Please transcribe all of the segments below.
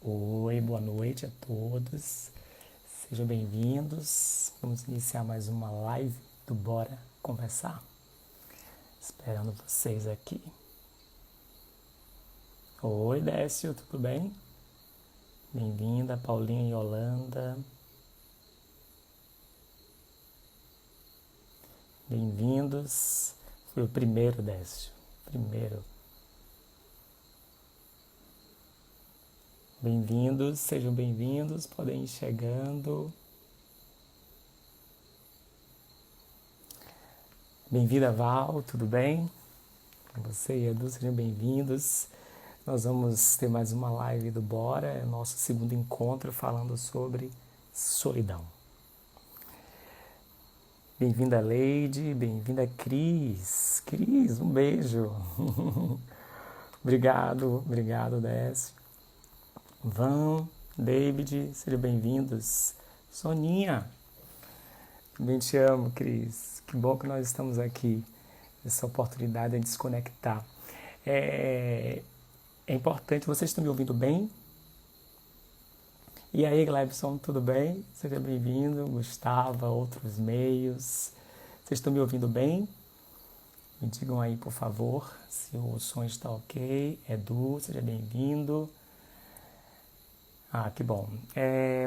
Oi, boa noite a todos. Sejam bem-vindos. Vamos iniciar mais uma live do Bora Conversar. Esperando vocês aqui. Oi, Décio, tudo bem? Bem-vinda, Paulinha e Yolanda. Bem-vindos. Foi o primeiro, Décio. Primeiro. Bem-vindos, sejam bem-vindos, podem ir chegando. Bem-vinda, Val, tudo bem? Você e Edu, sejam bem-vindos. Nós vamos ter mais uma live do Bora, é o nosso segundo encontro falando sobre solidão. Bem-vinda, Leide, bem-vinda, Cris. Cris, um beijo. Obrigado, Décio. Van, David, sejam bem-vindos. Soninha, também te amo, Cris. Que bom que nós estamos aqui. Essa oportunidade de se conectar. É importante, vocês estão me ouvindo bem? E aí, Glebson, tudo bem? Seja bem-vindo. Gustavo, outros meios. Vocês estão me ouvindo bem? Me digam aí, por favor, se o som está ok. Edu, seja bem-vindo. Que bom.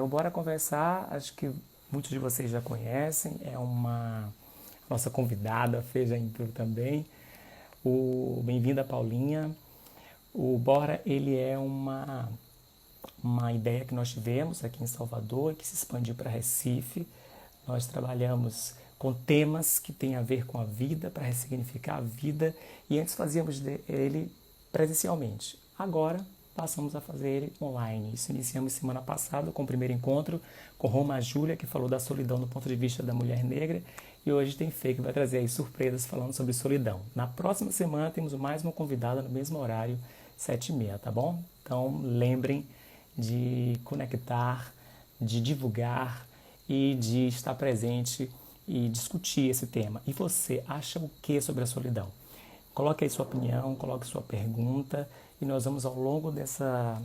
O Bora Conversar, acho que muitos de vocês já conhecem. É uma nossa convidada, Fê já entrou também. Bem-vinda, Paulinha. O Bora, ele é uma ideia que nós tivemos aqui em Salvador, que se expandiu para Recife. Nós trabalhamos com temas que têm a ver com a vida, para ressignificar a vida, e antes fazíamos ele presencialmente. Agora passamos a fazer ele online. Isso iniciamos semana passada com o primeiro encontro com Roma Júlia, que falou da solidão do ponto de vista da mulher negra, e hoje tem Fê, que vai trazer aí surpresas falando sobre solidão. Na próxima semana temos mais uma convidada no mesmo horário, 7h30, tá bom? Então lembrem de conectar, de divulgar e de estar presente e discutir esse tema. E você acha o que sobre a solidão? Coloque aí sua opinião, coloque sua pergunta e nós vamos ao longo dessa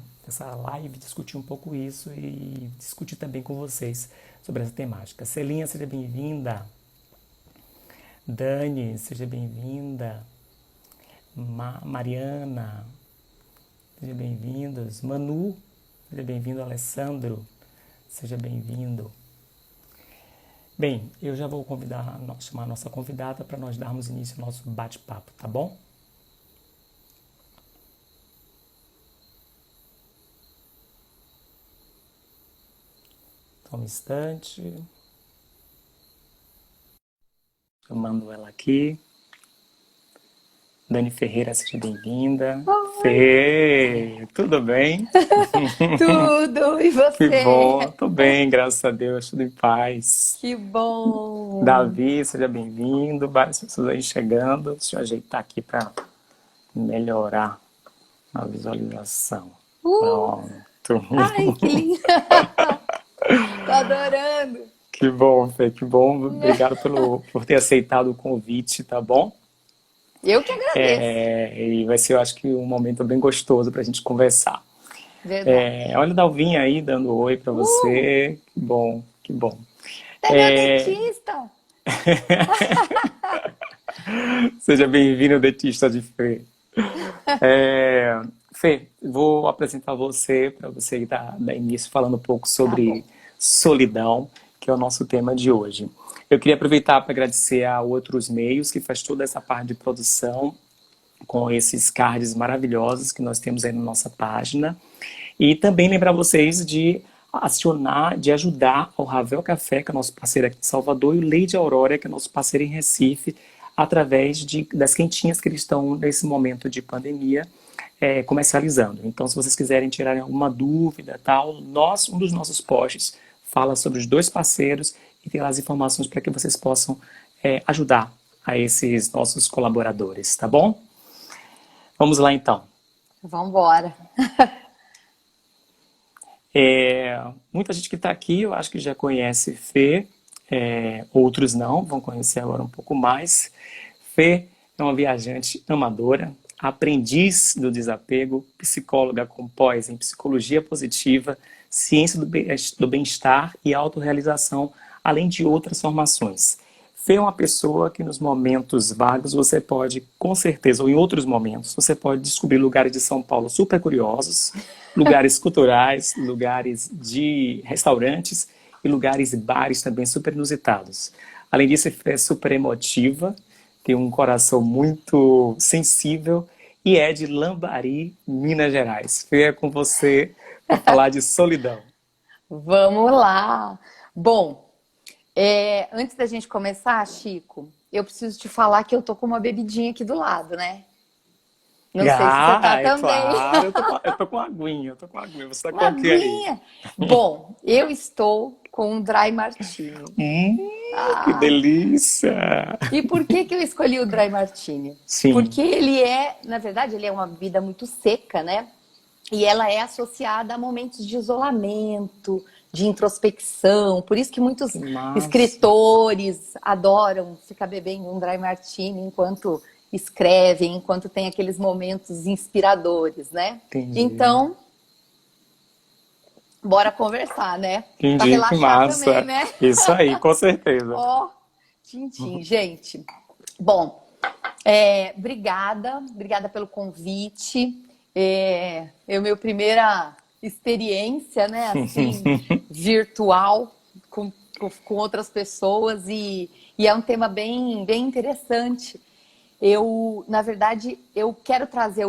live discutir um pouco isso e discutir também com vocês sobre essa temática. Celinha, seja bem-vinda. Dani, seja bem-vinda. Mariana, seja bem-vindos. Manu, seja bem-vindo. Alessandro, seja bem-vindo. Bem, eu já vou chamar a nossa convidada para nós darmos início ao nosso bate-papo, tá bom? Só um instante. Chamando ela aqui. Dani Ferreira, seja bem-vinda. Fê, tudo bem? Tudo, e Que você? bom, tô bem, graças a Deus, tudo em paz. Que bom! Davi, seja bem-vindo. Várias pessoas aí chegando. Deixa eu ajeitar aqui para melhorar a visualização. Uh, Pronto. ai, que lindo! Tô adorando! Que bom, Fê, que bom. Obrigado por ter aceitado o convite, tá bom? Eu que agradeço. E vai ser, eu acho que, um momento bem gostoso para a gente conversar. Verdade. Olha o Dalvinha aí dando oi para Uh, você. Que bom, que bom. é meu dentista! Seja bem-vindo, dentista de Fê. Fê, vou apresentar você para você dar início falando um pouco Tá bom. sobre solidão, que é o nosso tema de hoje. Eu queria aproveitar para agradecer a Outros Meios, que faz toda essa parte de produção com esses cards maravilhosos que nós temos aí na nossa página. E também lembrar vocês de acionar, de ajudar o Ravel Café, que é nosso parceiro aqui em Salvador, e o Leite Aurora, que é nosso parceiro em Recife, através das quentinhas que eles estão nesse momento de pandemia comercializando. Então, se vocês quiserem tirarem alguma dúvida, tal, um dos nossos posts fala sobre os dois parceiros e tem lá as informações para que vocês possam ajudar a esses nossos colaboradores, tá bom? Vamos lá então. Vambora. Muita gente que está aqui, eu acho que já conhece Fê, outros não, vão conhecer agora um pouco mais. Fê é uma viajante amadora, aprendiz do desapego, psicóloga com pós em psicologia positiva, ciência do bem-estar e autorrealização, além de outras formações. Fê é uma pessoa que nos momentos vagos você pode, com certeza, ou em outros momentos, você pode descobrir lugares de São Paulo super curiosos, lugares culturais, lugares de restaurantes e lugares e bares também super inusitados. Além disso, Fê é super emotiva, tem um coração muito sensível e é de Lambari, Minas Gerais. Fê, é com você para falar de solidão. Vamos lá. Bom, antes da gente começar, Chico, eu preciso te falar que eu tô com uma bebidinha aqui do lado, né? Não sei se você tá É também. claro, eu tô com aguinha, Você tá com Uma o que aí? aguinha. Bom, eu estou com um Dry Martini. Que Ah, delícia! e por que que eu escolhi o Dry Martini? Sim, Porque ele é, na verdade, ele é uma bebida muito seca, né? E ela é associada a momentos de isolamento, de introspecção. Por isso que muitos que massa. escritores adoram ficar bebendo um Dry Martini enquanto escrevem, enquanto tem aqueles momentos inspiradores, né? Entendi. Então, bora conversar, né? Para Entendi, que relaxar também, massa. né? Isso aí, com certeza. Ó, tintim, gente. Bom, obrigada pelo convite. Minha primeira experiência, né, assim, virtual com outras pessoas e é um tema bem interessante. Na verdade, eu quero trazer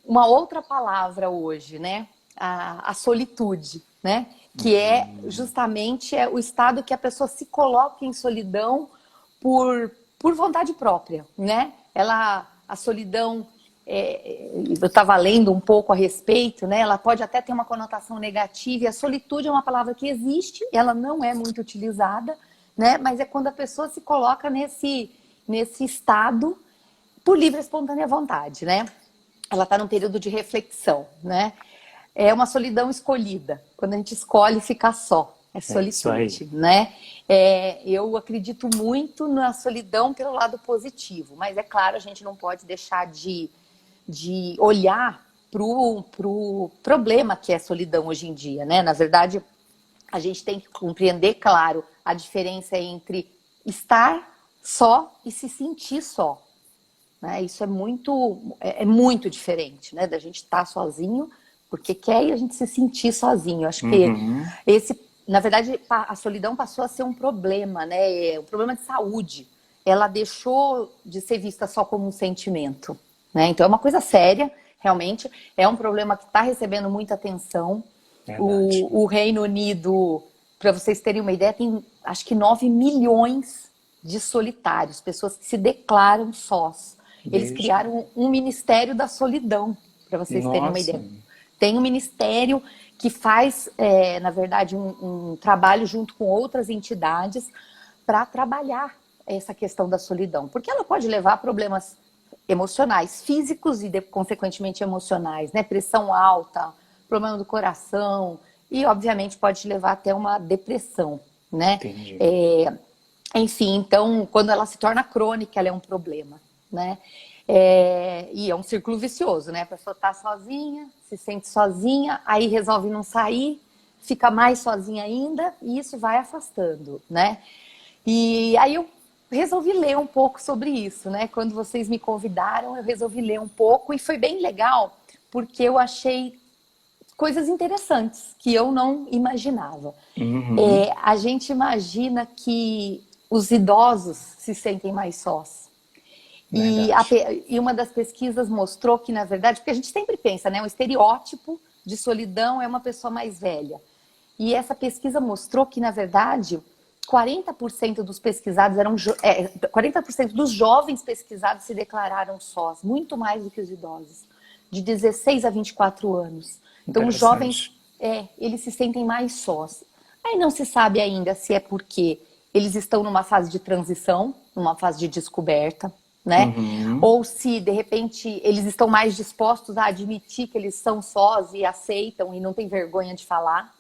uma outra palavra hoje, né? A solitude, né? Que é justamente o estado que a pessoa se coloca em solidão por vontade própria, né? A solidão, eu estava lendo um pouco a respeito, né? Ela pode até ter uma conotação negativa, e a solitude é uma palavra que existe, ela não é muito utilizada, né? Mas é quando a pessoa se coloca nesse estado por livre e espontânea vontade, né? Ela está num período de reflexão, né? É uma solidão escolhida, quando a gente escolhe ficar só, é É isso aí. solitude, né? Eu acredito muito na solidão pelo lado positivo, mas é claro, a gente não pode deixar de olhar pro problema que é a solidão hoje em dia, né? Na verdade, a gente tem que compreender, claro, a diferença entre estar só e se sentir só, né? Isso é muito diferente, né? Da gente estar sozinho porque quer e a gente se sentir sozinho. Eu acho que Uhum. na verdade, a solidão passou a ser um problema, né? Um problema de saúde. Ela deixou de ser vista só como um sentimento, né? Então é uma coisa séria, realmente. É um problema que está recebendo muita atenção. Verdade. O Reino Unido, para vocês terem uma ideia, tem acho que 9 milhões de solitários, pessoas que se declaram sós. Eles Veja. criaram um Ministério da Solidão, para vocês terem uma Nossa. ideia. Tem um ministério que faz, na verdade, um trabalho junto com outras entidades para trabalhar essa questão da solidão, porque ela pode levar a problemas emocionais, físicos e, consequentemente, emocionais, né? Pressão alta, problema do coração e, obviamente, pode levar até uma depressão, né? Entendi. Enfim, então, quando ela se torna crônica, ela é um problema, né? E é um círculo vicioso, né? A pessoa tá sozinha, se sente sozinha, aí resolve não sair, fica mais sozinha ainda, e isso vai afastando, né? E aí eu resolvi ler um pouco sobre isso, né? Quando vocês me convidaram, eu resolvi ler um pouco, e foi bem legal, porque eu achei coisas interessantes que eu não imaginava. Uhum. A gente imagina que os idosos se sentem mais sós. Verdade. E uma das pesquisas mostrou que, na verdade, porque a gente sempre pensa, né? O estereótipo de solidão é uma pessoa mais velha. E essa pesquisa mostrou que, na verdade, 40% dos pesquisados 40% dos jovens pesquisados se declararam sós, muito mais do que os idosos, de 16 a 24 anos. Então, os jovens, Interessante. eles se sentem mais sós. Aí não se sabe ainda se é porque eles estão numa fase de transição, numa fase de descoberta, né? Uhum. Ou se, de repente, eles estão mais dispostos a admitir que eles são sós e aceitam e não tem vergonha de falar.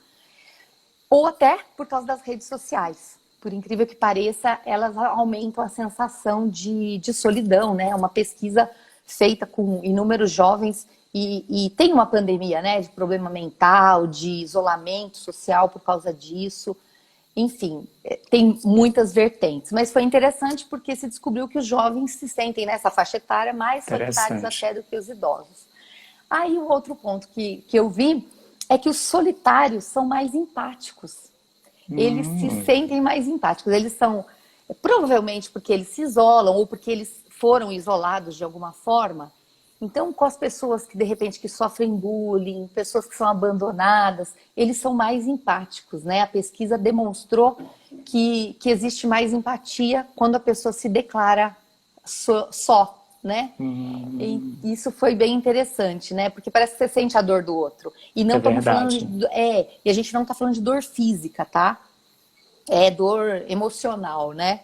Ou até por causa das redes sociais. Por incrível que pareça, elas aumentam a sensação de solidão, né? Uma pesquisa feita com inúmeros jovens e tem uma pandemia, né, de problema mental, de isolamento social por causa disso. Enfim, tem muitas vertentes. Mas foi interessante porque se descobriu que os jovens se sentem nessa faixa etária mais solitários até do que os idosos. Aí o outro ponto que eu vi é que os solitários são mais empáticos. Eles se sentem mais empáticos. Eles são, provavelmente porque eles se isolam ou porque eles foram isolados de alguma forma. Então, com as pessoas que, de repente, que sofrem bullying, pessoas que são abandonadas, eles são mais empáticos, né? A pesquisa demonstrou que existe mais empatia quando a pessoa se declara só, né? E isso foi bem interessante, né? Porque parece que você sente a dor do outro. E não estamos falando e a gente não está falando de dor física, tá? É dor emocional, né?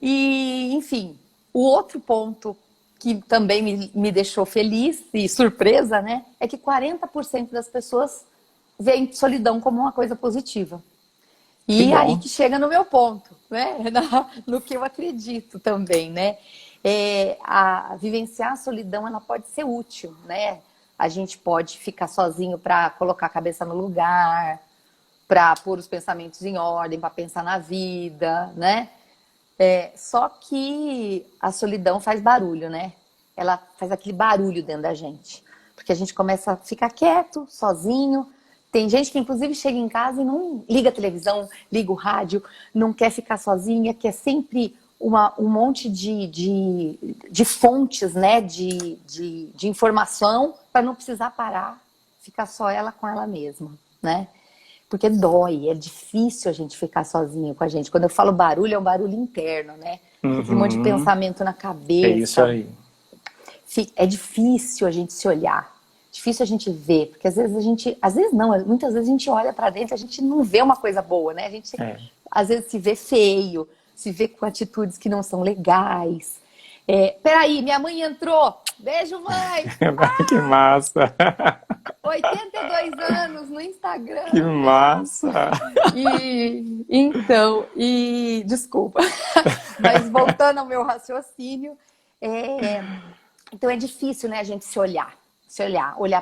E, enfim, o outro ponto que também me deixou feliz e surpresa, né? É que 40% das pessoas veem solidão como uma coisa positiva. E aí que chega no meu ponto, né? No que eu acredito também, né? Vivenciar a solidão, ela pode ser útil, né? A gente pode ficar sozinho para colocar a cabeça no lugar, para pôr os pensamentos em ordem, para pensar na vida, né? Só que a solidão faz barulho, né? Ela faz aquele barulho dentro da gente. Porque a gente começa a ficar quieto, sozinho. Tem gente que, inclusive, chega em casa e não liga a televisão, liga o rádio, não quer ficar sozinha, quer sempre um monte de fontes, né? De informação para não precisar parar, ficar só ela com ela mesma, né? Porque dói, é difícil a gente ficar sozinho com a gente. Quando eu falo barulho, é um barulho interno, né? Aquele monte de pensamento na cabeça. É isso aí. É difícil a gente se olhar, difícil a gente ver, porque às vezes muitas vezes a gente olha pra dentro e a gente não vê uma coisa boa, né? A gente às vezes se vê feio, se vê com atitudes que não são legais. Peraí, minha mãe entrou. Beijo, mãe! Que massa! 82 anos no Instagram. Que massa! Desculpa. Mas voltando ao meu raciocínio, então é difícil, né, a gente olhar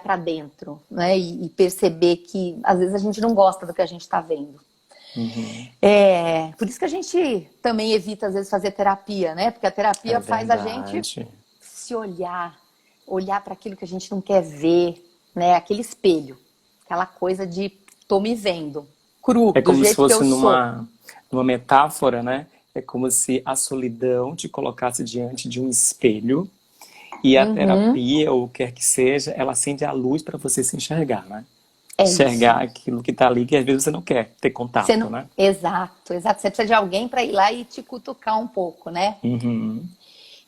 para dentro, né, e perceber que às vezes a gente não gosta do que a gente está vendo. Por isso que a gente também evita às vezes fazer terapia, né? Porque a terapia faz a gente se olhar para aquilo que a gente não quer ver, né? Aquele espelho, aquela coisa de tô me vendo cru, do jeito que eu sou. É como se fosse numa metáfora, né? É como se a solidão te colocasse diante de um espelho e a terapia, ou o que quer que seja, ela acende a luz para você se enxergar, né? Enxergar aquilo que tá ali, que às vezes você não quer ter contato, né? Exato. Você precisa de alguém para ir lá e te cutucar um pouco, né?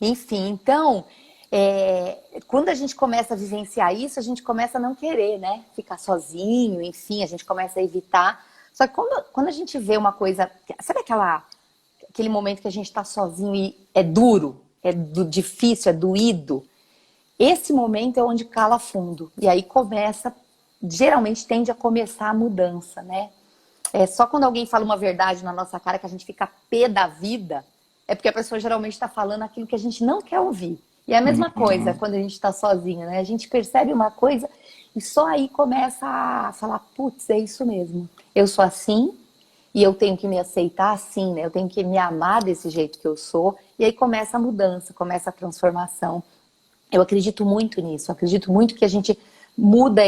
Enfim, então, quando a gente começa a vivenciar isso, a gente começa a não querer, né? Ficar sozinho, enfim, a gente começa a evitar. Só que quando a gente vê uma coisa... Sabe aquele momento que a gente tá sozinho e é duro, difícil, é doído? Esse momento é onde cala fundo. E aí geralmente tende a começar a mudança, né? Só quando alguém fala uma verdade na nossa cara que a gente fica pé da vida, é porque a pessoa geralmente está falando aquilo que a gente não quer ouvir. E é a mesma coisa quando a gente está sozinho, né? A gente percebe uma coisa e só aí começa a falar, putz, é isso mesmo. Eu sou assim e eu tenho que me aceitar assim, né? Eu tenho que me amar desse jeito que eu sou. E aí começa a mudança, começa a transformação. Eu acredito muito nisso. Eu acredito muito que a gente muda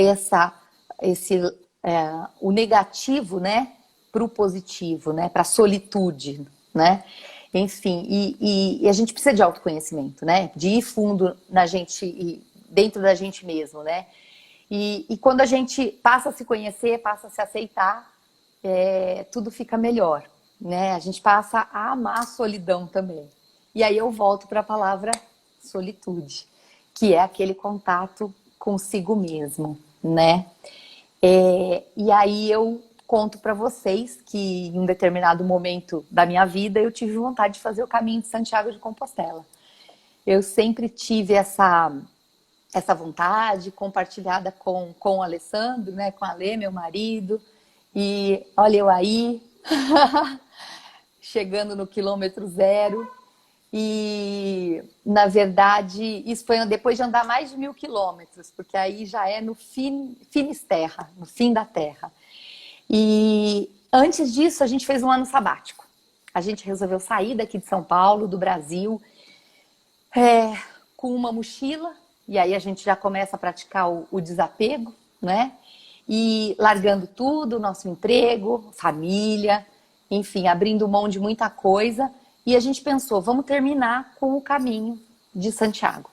o negativo, né, para o positivo, né, para a solitude, né? Enfim, e a gente precisa de autoconhecimento, né? De ir fundo na gente, dentro da gente mesmo, né? E quando a gente passa a se conhecer, passa a se aceitar, tudo fica melhor, né? A gente passa a amar a solidão também. E aí eu volto para a palavra solitude, que é aquele contato consigo mesmo, né? E aí eu conto para vocês que em um determinado momento da minha vida eu tive vontade de fazer o caminho de Santiago de Compostela. Eu sempre tive essa vontade compartilhada com o Alessandro, né, com a Alê, meu marido. E olha eu aí, chegando no quilômetro 0. E, na verdade, isso foi depois de andar mais de 1.000 quilômetros, porque aí já é no Finisterra, no fim da terra. E antes disso, a gente fez um ano sabático. A gente resolveu sair daqui de São Paulo, do Brasil, com uma mochila, e aí a gente já começa a praticar o desapego, né? E largando tudo, nosso emprego, família, enfim, abrindo mão de muita coisa. E a gente pensou, vamos terminar com o caminho de Santiago.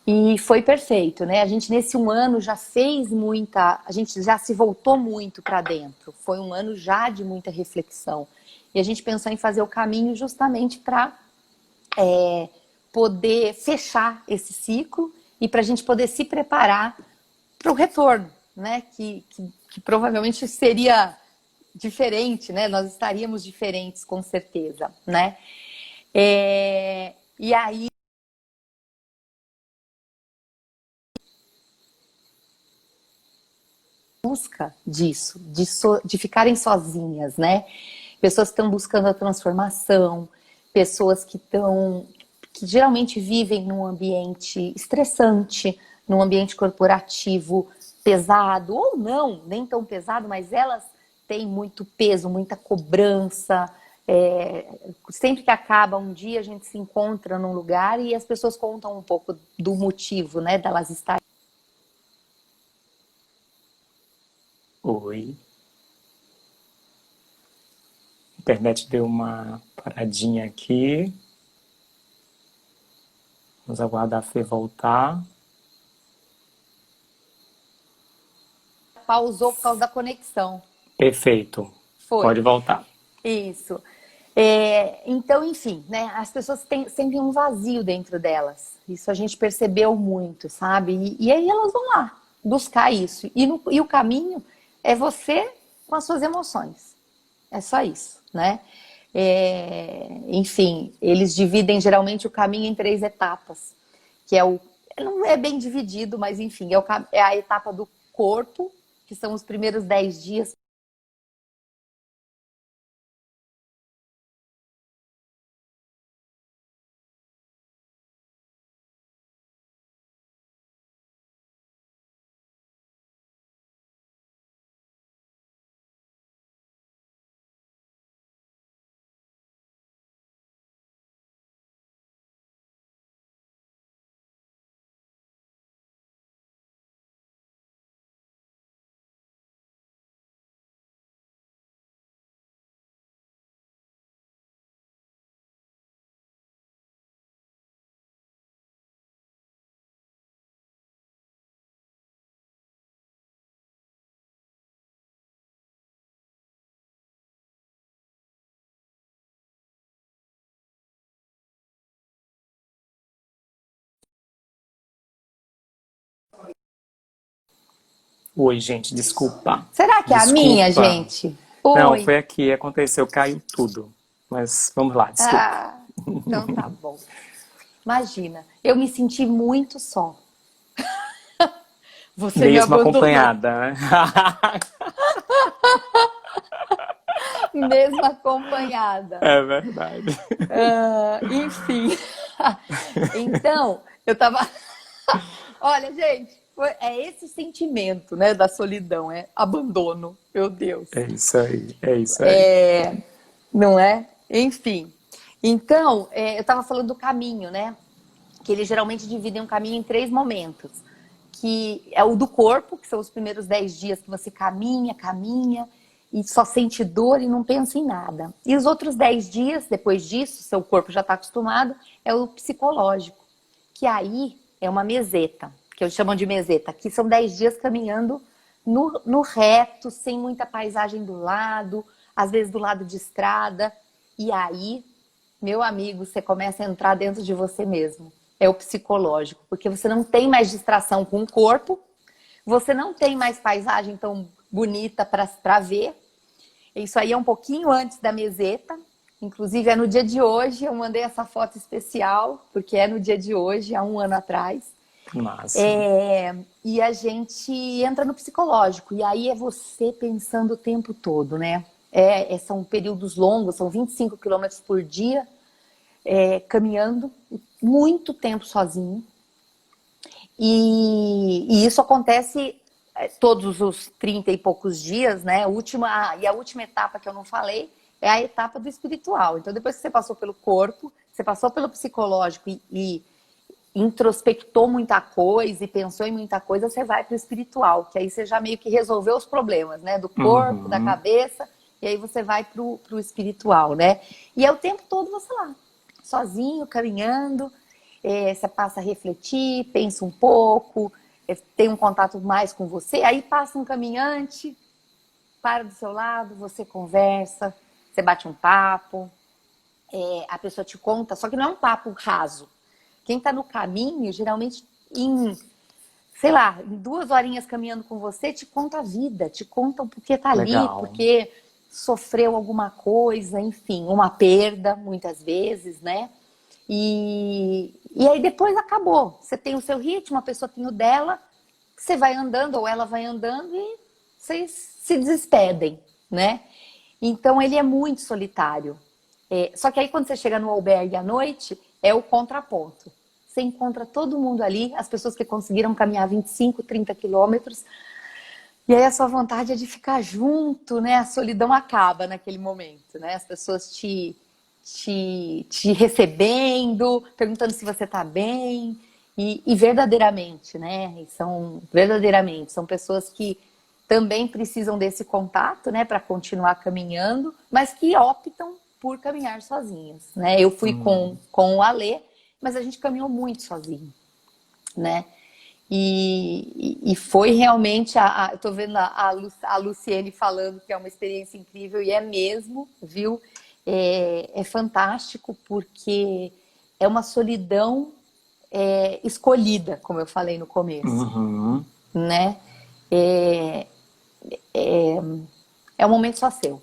E foi perfeito, né? A gente nesse um ano já fez muita, a gente já se voltou muito para dentro. Foi um ano já de muita reflexão. E a gente pensou em fazer o caminho justamente para poder fechar esse ciclo e para a gente poder se preparar para o retorno, né? Que provavelmente seria diferente, né? Nós estaríamos diferentes com certeza, né? E aí busca disso, de ficarem sozinhas, né? Pessoas que estão buscando a transformação, pessoas que geralmente vivem num ambiente estressante, num ambiente corporativo pesado, ou não, nem tão pesado, mas elas têm muito peso, muita cobrança. Sempre que acaba um dia, a gente se encontra num lugar e as pessoas contam um pouco do motivo, né, delas estarem. Oi. A internet deu uma paradinha aqui. Vamos aguardar a Fê voltar. Pausou por causa da conexão. Perfeito. Foi. Pode voltar. Isso. Então, enfim, né? As pessoas sentem um vazio dentro delas. Isso a gente percebeu muito, sabe? E aí elas vão lá buscar isso. E o caminho é você com as suas emoções. É só isso, né? Enfim, eles dividem geralmente o caminho em 3 etapas, que não é bem dividido, mas enfim, é a etapa do corpo, que são os primeiros 10 dias. Oi, gente, desculpa. Será que é a minha, Desculpa. gente? Não, Oi. foi aqui, aconteceu, caiu tudo. Mas vamos lá, desculpa. Ah, então tá bom. Imagina, eu me senti muito só. Você me Mesmo abandonou, acompanhada, né? mesmo acompanhada. É verdade. Enfim. Então, eu tava. Olha, gente, é esse sentimento, né, da solidão, é abandono, meu Deus. É isso aí, é isso aí. Não é? Enfim. Então, eu tava falando do caminho, né? Que eles geralmente dividem um caminho em 3 momentos. Que é o do corpo, que são os primeiros 10 dias que você caminha, e só sente dor e não pensa em nada. E os outros 10 dias, depois disso, seu corpo já está acostumado, é o psicológico. Que aí é uma meseta, que eu chamo de meseta, que são 10 dias caminhando no reto, sem muita paisagem do lado, às vezes do lado de estrada. E aí, meu amigo, você começa a entrar dentro de você mesmo. É o psicológico, porque você não tem mais distração com o corpo, você não tem mais paisagem tão bonita para ver. Isso aí é um pouquinho antes da meseta. Inclusive é no dia de hoje, eu mandei essa foto especial, porque é no dia de hoje, há um ano atrás. Massa. E a gente entra no psicológico, e aí é você pensando o tempo todo, né? São períodos longos, são 25 quilômetros por dia, caminhando muito tempo sozinho. E isso acontece todos os 30 e poucos dias, né? A última etapa que eu não falei é a etapa do espiritual. Então, depois que você passou pelo corpo, você passou pelo psicológico e introspectou muita coisa e pensou em muita coisa, você vai para o espiritual, que aí você já meio que resolveu os problemas, né? Do corpo, da cabeça, e aí você vai para o espiritual, né? E é o tempo todo você lá, sozinho, caminhando, você passa a refletir, pensa um pouco, tem um contato mais com você, aí passa um caminhante, para do seu lado, você conversa, você bate um papo, a pessoa te conta, só que não é um papo raso. Quem está no caminho, geralmente sei lá, em 2 horinhas caminhando com você, te conta a vida, te conta o porquê tá ali, Legal. porque sofreu alguma coisa, enfim, uma perda, muitas vezes, né? E aí depois acabou. Você tem o seu ritmo, a pessoa tem o dela, você vai andando ou ela vai andando e vocês se despedem, né? Então ele é muito solitário. Só que aí quando você chega no albergue à noite, é o contraponto. Você encontra todo mundo ali, as pessoas que conseguiram caminhar 25, 30 quilômetros, e aí a sua vontade é de ficar junto, né? A solidão acaba naquele momento, né? As pessoas te recebendo, perguntando se você está bem, e verdadeiramente, né? Verdadeiramente, são pessoas que também precisam desse contato, né? Para continuar caminhando, mas que optam por caminhar sozinhas, né? Eu fui com o Alê, mas a gente caminhou muito sozinho, né? E foi realmente, eu tô vendo a Luciene falando que é uma experiência incrível, e é mesmo, viu? É fantástico, porque é uma solidão escolhida, como eu falei no começo, né? É um momento só seu,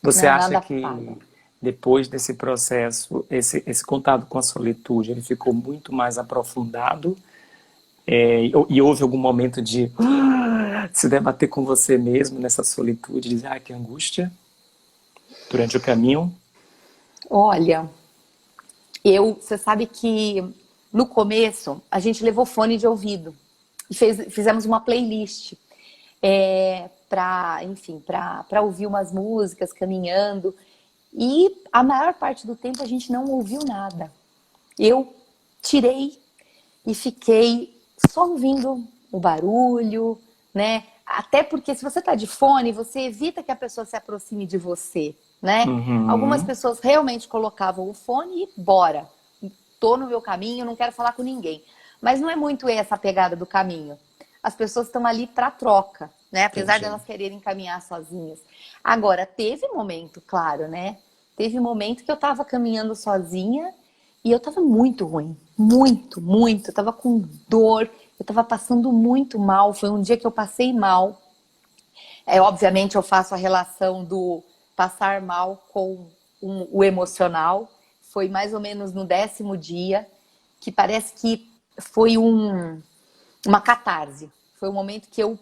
Você né? acha Nada que paga. depois desse processo, esse contato com a solitude, ele ficou muito mais aprofundado? E houve algum momento de se debater com você mesmo nessa solitude, dizer, que angústia, durante o caminho? Olha, você sabe que no começo a gente levou fone de ouvido e fizemos uma playlist para ouvir umas músicas caminhando, e a maior parte do tempo a gente não ouviu nada. Eu tirei e fiquei só ouvindo o barulho, né? Até porque se você está de fone, você evita que a pessoa se aproxime de você, né? Algumas pessoas realmente colocavam o fone e bora. Tô no meu caminho, não quero falar com ninguém. Mas não é muito essa a pegada do caminho. As pessoas estão ali para troca, né? Apesar Entendi. delas quererem caminhar sozinhas. Agora, teve momento, claro, né? Teve momento que eu estava caminhando sozinha e eu estava muito ruim. Muito, muito. Eu estava com dor, eu estava passando muito mal. Foi um dia que eu passei mal. Obviamente, eu faço a relação do passar mal com o emocional. Foi mais ou menos no 10º dia, que parece que foi uma catarse. Foi um momento que eu,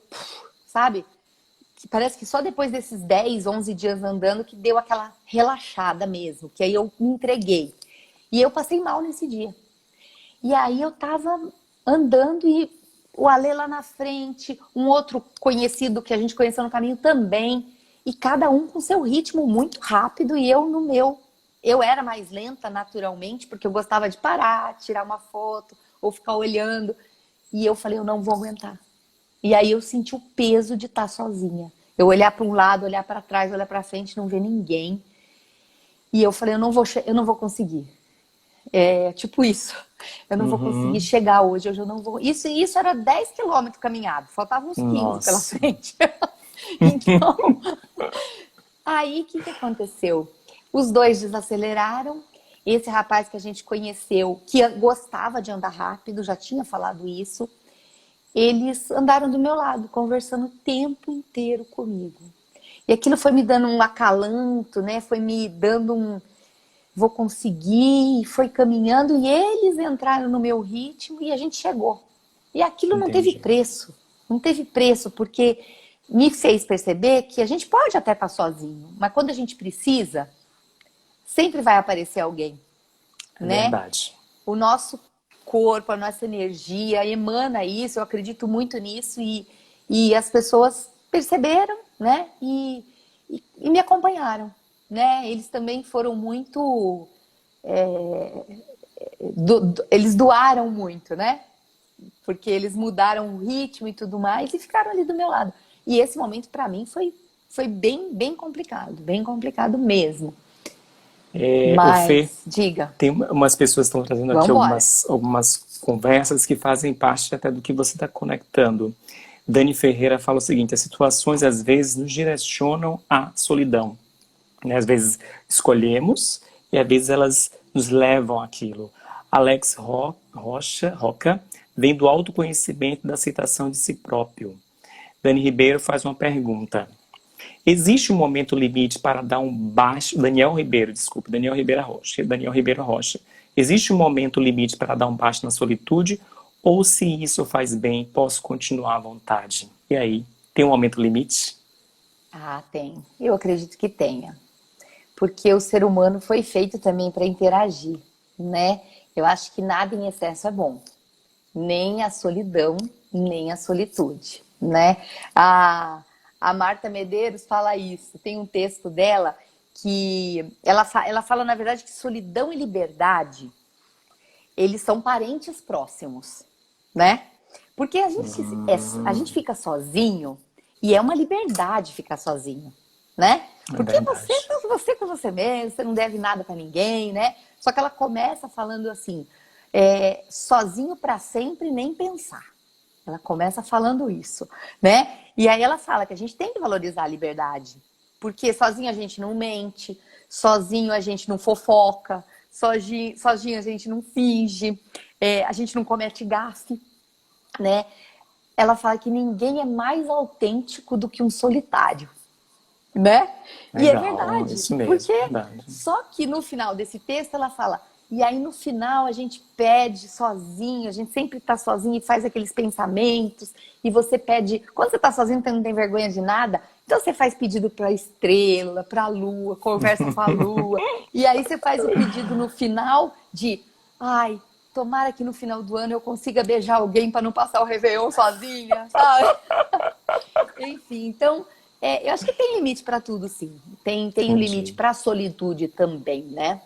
sabe? Que parece que só depois desses 10, 11 dias andando que deu aquela relaxada mesmo, que aí eu me entreguei. E eu passei mal nesse dia. E aí eu tava andando e o Alê lá na frente, um outro conhecido que a gente conheceu no caminho também, e cada um com seu ritmo muito rápido e eu no meu. Eu era mais lenta naturalmente, porque eu gostava de parar, tirar uma foto ou ficar olhando. E eu falei, eu não vou aguentar. E aí eu senti o peso de estar sozinha. Eu olhar para um lado, olhar para trás, olhar para frente, não ver ninguém. E eu falei, eu não vou conseguir. Tipo isso. Eu não vou conseguir chegar hoje eu não vou. Isso era 10 quilômetros caminhado, faltavam uns 15 pela Nossa. frente. Então, aí o que aconteceu? Os dois desaceleraram. Esse rapaz que a gente conheceu, que gostava de andar rápido, já tinha falado isso, eles andaram do meu lado, conversando o tempo inteiro comigo. E aquilo foi me dando um acalanto, né? Foi me dando vou conseguir, foi caminhando e eles entraram no meu ritmo e a gente chegou. E aquilo não teve Entendi. preço, não teve preço, porque me fez perceber que a gente pode até estar sozinho, mas quando a gente precisa, sempre vai aparecer alguém. É né? verdade. O nosso corpo, a nossa energia emana isso, eu acredito muito nisso e as pessoas perceberam, né? E me acompanharam, né? Eles também foram muito, eles doaram muito, né? Porque eles mudaram o ritmo e tudo mais e ficaram ali do meu lado. E esse momento para mim foi bem complicado mesmo. O Fê, Mas diga, tem umas pessoas que estão trazendo aqui vamos embora. algumas conversas que fazem parte até do que você está conectando. Dani Ferreira fala o seguinte: as situações às vezes nos direcionam à solidão, né? Às vezes escolhemos e às vezes elas nos levam àquilo. Alex Roca vem do autoconhecimento da aceitação de si próprio. Dani Ribeiro faz uma pergunta: existe um momento limite para dar um baixo. Daniel Ribeiro, desculpe, Daniel Ribeiro Rocha. Daniel Ribeiro Rocha. Existe um momento limite para dar um baixo na solitude? Ou se isso faz bem, posso continuar à vontade? E aí, tem um momento limite? Ah, tem. Eu acredito que tenha. Porque o ser humano foi feito também para interagir, né? Eu acho que nada em excesso é bom. Nem a solidão, nem a solitude, né? A Marta Medeiros fala isso. Tem um texto dela que ela fala, na verdade, que solidão e liberdade, eles são parentes próximos, né? Porque a gente fica sozinho e é uma liberdade ficar sozinho, né? É Porque você verdade. é você com você mesmo, você não deve nada pra ninguém, né? Só que ela começa falando assim, sozinho pra sempre nem pensar. Ela começa falando isso, né? E aí ela fala que a gente tem que valorizar a liberdade, porque sozinho a gente não mente, sozinho a gente não fofoca, sozinho a gente não finge, a gente não comete gafe, né? Ela fala que ninguém é mais autêntico do que um solitário, né? E é Legal, verdade, isso mesmo, porque verdade. só que no final desse texto ela fala, e aí no final a gente pede sozinho, a gente sempre está sozinho e faz aqueles pensamentos, e você pede, quando você está sozinho, você não tem vergonha de nada, então você faz pedido para a estrela, para a lua, conversa com a lua, e aí você faz o pedido no final de, ai, tomara que no final do ano eu consiga beijar alguém para não passar o Réveillon sozinha, sabe? Enfim, então, eu acho que tem limite para tudo, sim. Tem um limite Entendi. para a solitude também, né?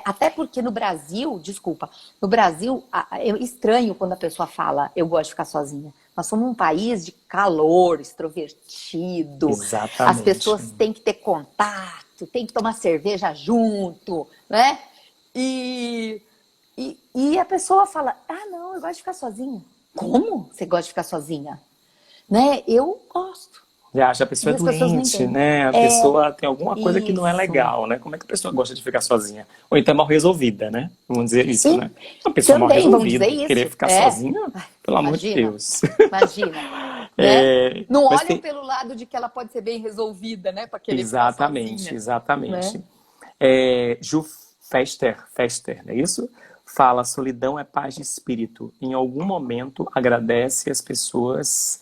Até porque no Brasil, desculpa, no Brasil, é estranho quando a pessoa fala eu gosto de ficar sozinha. Nós somos um país de calor, extrovertido, as Exatamente. pessoas têm que ter contato, têm que tomar cerveja junto, né? E, e a pessoa fala, ah, não, eu gosto de ficar sozinha. Como você gosta de ficar sozinha? Né? Eu gosto. Já acha a pessoa E é as pessoas não doente, entendem. né? A É pessoa tem alguma coisa que não é isso. legal, né? Como é que a pessoa gosta de ficar sozinha? Ou então é mal resolvida, né? Vamos dizer isso, E né? Uma pessoa mal também, vamos dizer resolvida, querer isso. ficar sozinha, Ai, pelo amor de imagina, Deus. imagina. Né? Não Mas olham tem. pelo lado de que ela pode ser bem resolvida, né? Para querer ficar Exatamente, sozinha. Né? exatamente. Ju Fester, não é isso? Fala, solidão é paz de espírito. Em algum momento agradece as pessoas.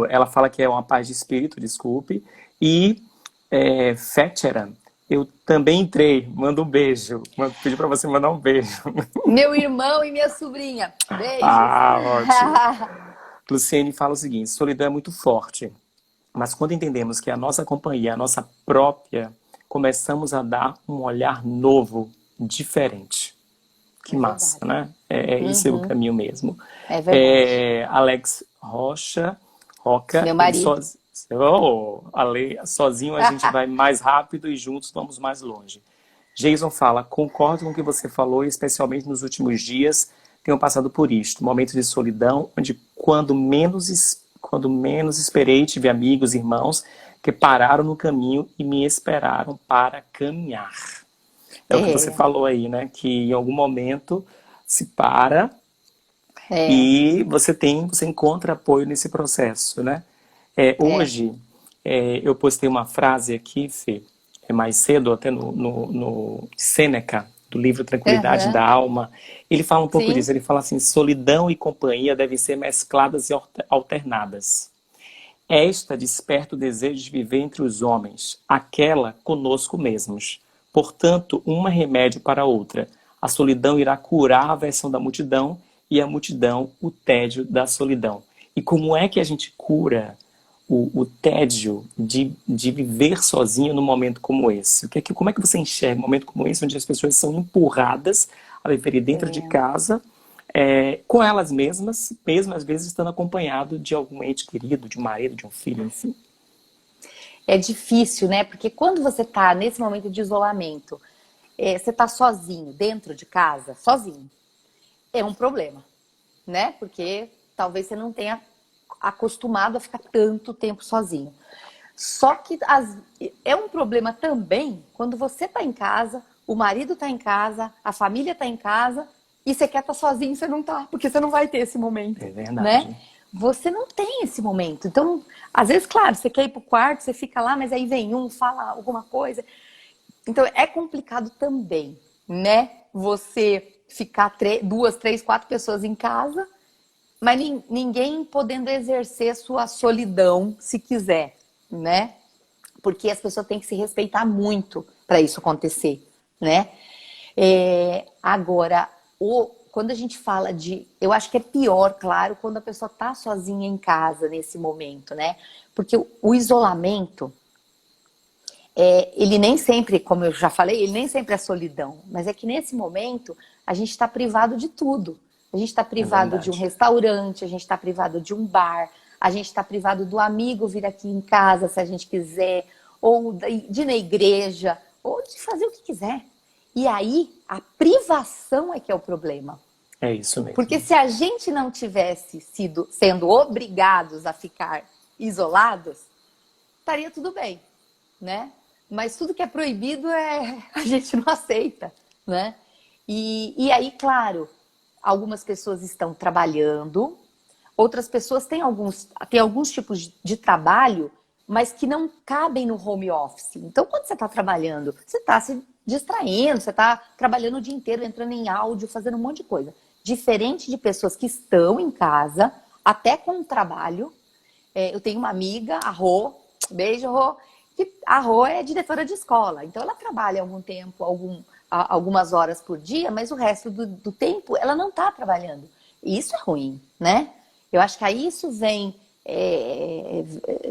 Ela fala que é uma paz de espírito, desculpe. E Fetcheran, eu também entrei. Manda um beijo. Pedi para você mandar um beijo. Meu irmão e minha sobrinha. Beijos. Ah, ótimo. Luciene fala o seguinte: solidão é muito forte. Mas quando entendemos que a nossa companhia, a nossa própria, começamos a dar um olhar novo, diferente. Que É massa, verdade. né? Isso é o Uhum, caminho mesmo. é verdade. Alex Roca, Meu ele marido. sozinho. Oh, Ale, sozinho a gente vai mais rápido e juntos vamos mais longe. Jason fala, concordo com o que você falou, e especialmente nos últimos dias tenho passado por isto. Momentos de solidão, onde quando menos esperei, tive amigos, irmãos, que pararam no caminho e me esperaram para caminhar. É o que você É, falou aí, né? Que em algum momento se para é, e você encontra apoio nesse processo, né? é. Hoje, eu postei uma frase aqui, Fê, mais cedo, até no Sêneca, do livro Tranquilidade Aham, da Alma. Ele fala um pouco disso. sim. Ele fala assim: solidão e companhia devem ser mescladas e alternadas. Esta desperta o desejo de viver entre os homens, aquela conosco mesmos. Portanto, uma remédio para a outra. A solidão irá curar a aversão da multidão e a multidão o tédio da solidão. E como é que a gente cura o tédio de viver sozinho num momento como esse? Como é que você enxerga um momento como esse, onde as pessoas são empurradas a viver dentro de casa, com elas mesmas, mesmo às vezes estando acompanhado de algum ente querido, de um marido, de um filho, enfim? É difícil, né? Porque quando você tá nesse momento de isolamento, você tá sozinho, dentro de casa, sozinho, é um problema, né? Porque talvez você não tenha acostumado a ficar tanto tempo sozinho. Só que é um problema também quando você tá em casa, o marido tá em casa, a família tá em casa e você quer estar sozinho, você não tá, porque você não vai ter esse momento, É né? verdade. Você não tem esse momento. Então, às vezes, claro, você quer ir pro quarto, você fica lá, mas aí vem um, fala alguma coisa. Então, é complicado também, né? Você ficar duas, três, quatro pessoas em casa, mas ninguém podendo exercer sua solidão se quiser, né? Porque as pessoas têm que se respeitar muito para isso acontecer, né? Agora, quando a gente fala de... Eu acho que é pior, claro, quando a pessoa tá sozinha em casa nesse momento, né? Porque o isolamento, ele nem sempre, como eu já falei, ele nem sempre é solidão. Mas é que nesse momento, a gente está privado de tudo. A gente está É privado de um verdade. restaurante, a gente está privado de um bar, a gente está privado do amigo vir aqui em casa, se a gente quiser, ou de ir na igreja, ou de fazer o que quiser. E aí, a privação é que é o problema. É isso Porque mesmo. se a gente não tivesse sendo obrigados a ficar isolados, estaria tudo bem, né? Mas tudo que é proibido a gente não aceita, né? E aí, claro, algumas pessoas estão trabalhando, outras pessoas têm alguns tipos de trabalho, mas que não cabem no home office. Então, quando você está trabalhando, você está se distraindo, você está trabalhando o dia inteiro, entrando em áudio, fazendo um monte de coisa. Diferente de pessoas que estão em casa, até com o trabalho. Eu tenho uma amiga, a Rô, beijo, Rô, que a Rô é diretora de escola. Então, ela trabalha algum tempo, algumas horas por dia, mas o resto do tempo ela não está trabalhando. E isso é ruim, né? Eu acho que aí isso vem,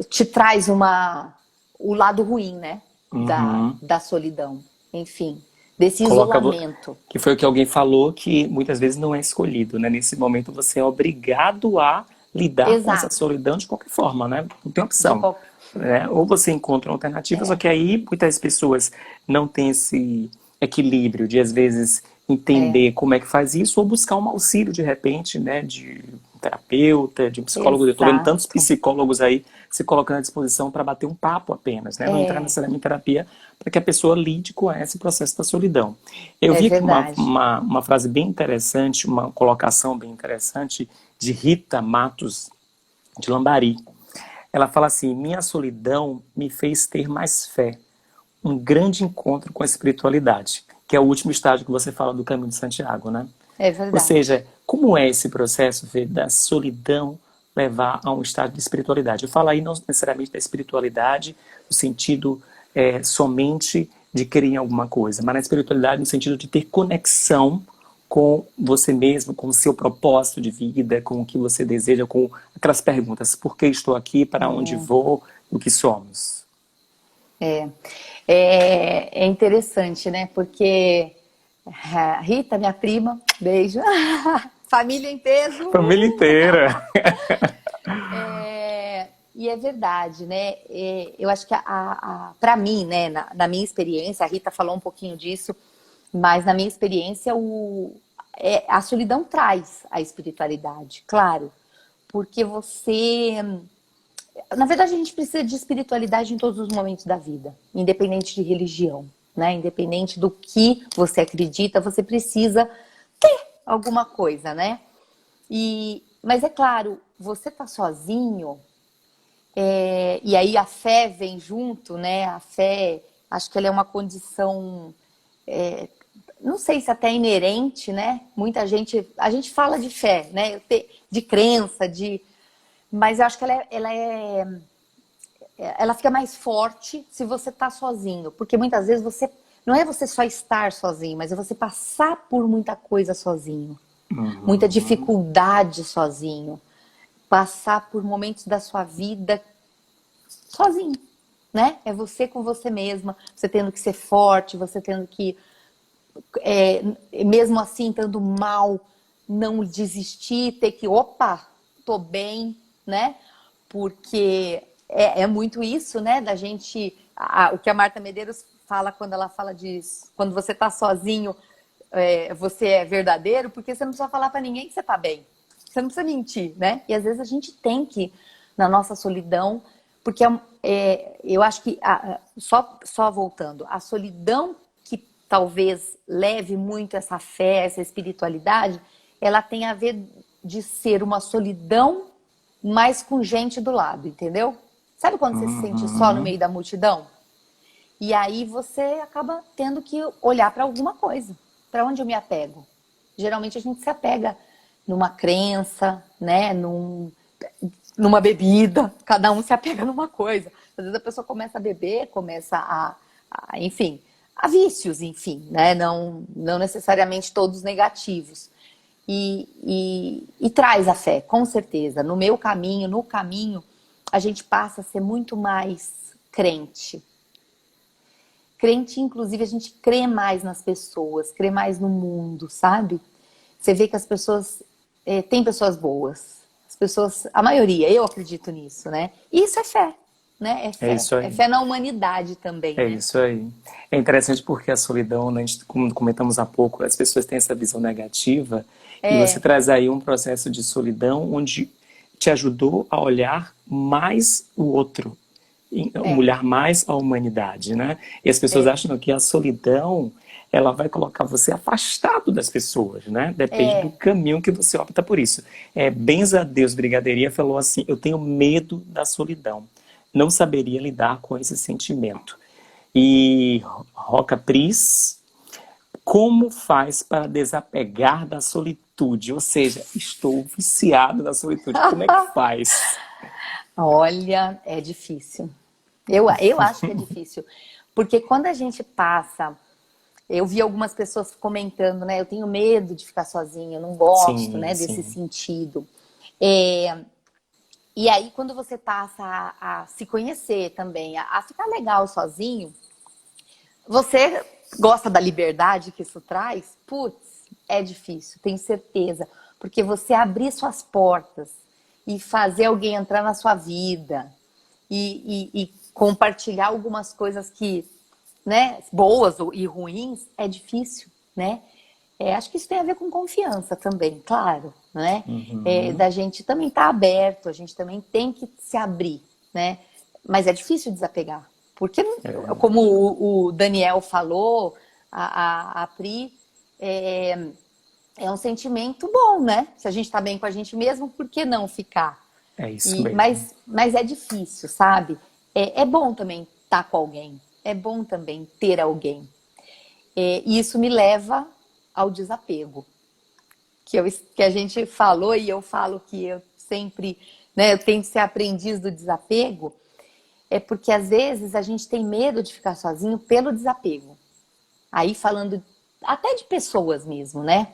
te traz o lado ruim, né? Uhum. Da solidão, enfim, desse Coloca isolamento. que foi o que alguém falou que muitas vezes não é escolhido, né? Nesse momento você é obrigado a lidar com essa Exato. solidão de qualquer forma, né? Não tem De opção, qual... né? Ou você encontra alternativas, só É, que aí muitas pessoas não têm esse equilíbrio de às vezes é, entender como é que faz isso ou buscar um auxílio de repente, né? De um terapeuta, de um psicólogo. Eu estou vendo tantos exato. psicólogos aí se colocando à disposição para bater um papo apenas, né? Não entrar É, necessariamente em terapia para que a pessoa lide com esse processo da solidão. Eu é vi aqui verdade. uma frase bem interessante, uma colocação bem interessante de Rita Matos de Lambari. Ela fala assim: minha solidão me fez ter mais fé, um grande encontro com a espiritualidade, que é o último estágio que você fala do caminho de Santiago, né? É Ou verdade. seja, como é esse processo, Fê, da solidão levar a um estado de espiritualidade? Eu falo aí não necessariamente da espiritualidade no sentido somente de crer em alguma coisa, mas na espiritualidade no sentido de ter conexão com você mesmo, com o seu propósito de vida, com o que você deseja, com aquelas perguntas: por que estou aqui, para onde vou, o que somos? É, é interessante, né? Porque Rita, minha prima, beijo. Família em peso. Família inteira. E é verdade, né? Eu acho que para mim, né, na minha experiência, a Rita falou um pouquinho disso, mas na minha experiência, a solidão traz a espiritualidade, claro. Porque você. Na verdade, a gente precisa de espiritualidade em todos os momentos da vida, independente de religião, né? Independente do que você acredita, você precisa ter alguma coisa, né? Mas é claro, você tá sozinho, e aí a fé vem junto, né? A fé, acho que ela é uma condição, não sei se até inerente, né? Muita gente, a gente fala de fé, né? De crença, mas eu acho que ela fica mais forte se você tá sozinho, porque muitas vezes não é você só estar sozinho, mas é você passar por muita coisa sozinho, muita Uhum. dificuldade sozinho, passar por momentos da sua vida sozinho, né? É você com você mesma, você tendo que ser forte, você tendo que, é, mesmo assim, estando mal, não desistir, ter que, opa, tô bem, né? Porque é muito isso, né? Da gente, o que a Marta Medeiros fala quando ela fala disso, quando você tá sozinho, você é verdadeiro, porque você não precisa falar para ninguém que você tá bem. Você não precisa mentir, né? E às vezes a gente tem que, na nossa solidão, porque eu acho que, só voltando, a solidão que talvez leve muito essa fé, essa espiritualidade, ela tem a ver de ser uma solidão, mas com gente do lado, entendeu? Sabe quando você se sente só no Uhum. meio da multidão? E aí você acaba tendo que olhar para alguma coisa. Para onde eu me apego? Geralmente a gente se apega numa crença, né? Numa bebida. Cada um se apega numa coisa. Às vezes a pessoa começa a beber, começa enfim, a vícios, enfim, né? Não necessariamente todos negativos. E traz a fé, com certeza. No meu caminho, no caminho, a gente passa a ser muito mais crente. Crente, inclusive, a gente crê mais nas pessoas, crê mais no mundo, sabe? Você vê que as pessoas, tem pessoas boas. As pessoas, a maioria, eu acredito nisso, né? E isso é fé, né? É É fé. isso É aí. fé na humanidade também, É né? isso aí. É interessante porque a solidão, né, como comentamos há pouco, as pessoas têm essa visão negativa e você É, traz aí um processo de solidão onde te ajudou a olhar mais o outro, é, olhar mais a humanidade, né? E as pessoas é, acham que a solidão ela vai colocar você afastado das pessoas, né? Depende do é, caminho que você opta por isso. Benza a Deus Brigadeiria falou assim: eu tenho medo da solidão, não saberia lidar com esse sentimento. E Roca Pris, como faz para desapegar da solitude? Ou seja, estou viciado na solitude. Como é que faz? olha, é difícil. Eu acho que é difícil. Porque quando a gente passa. Eu vi algumas pessoas comentando, né? Eu tenho medo de ficar sozinha, eu não gosto, Sim, né, desse sim. sentido. É, e aí, quando você passa a se conhecer também, a ficar legal sozinho, você gosta da liberdade que isso traz? Putz, é difícil, tenho certeza. Porque você abrir suas portas e fazer alguém entrar na sua vida e compartilhar algumas coisas que, né, boas e ruins, é difícil, né? Acho que isso tem a ver com confiança também, claro, né? Uhum. Da gente também estar aberto, a gente também tem que se abrir, né? Mas é difícil desapegar, porque É como verdade. o Daniel falou, a Pri, é, é um sentimento bom, né? Se a gente está bem com a gente mesmo, por que não ficar? É isso E, mesmo. mas é difícil, sabe? É bom também estar com alguém, é bom também ter alguém. E isso me leva ao desapego, que a gente falou e eu falo que eu sempre, né, eu tenho que ser aprendiz do desapego, é porque às vezes a gente tem medo de ficar sozinho pelo desapego. Aí falando até de pessoas mesmo, né?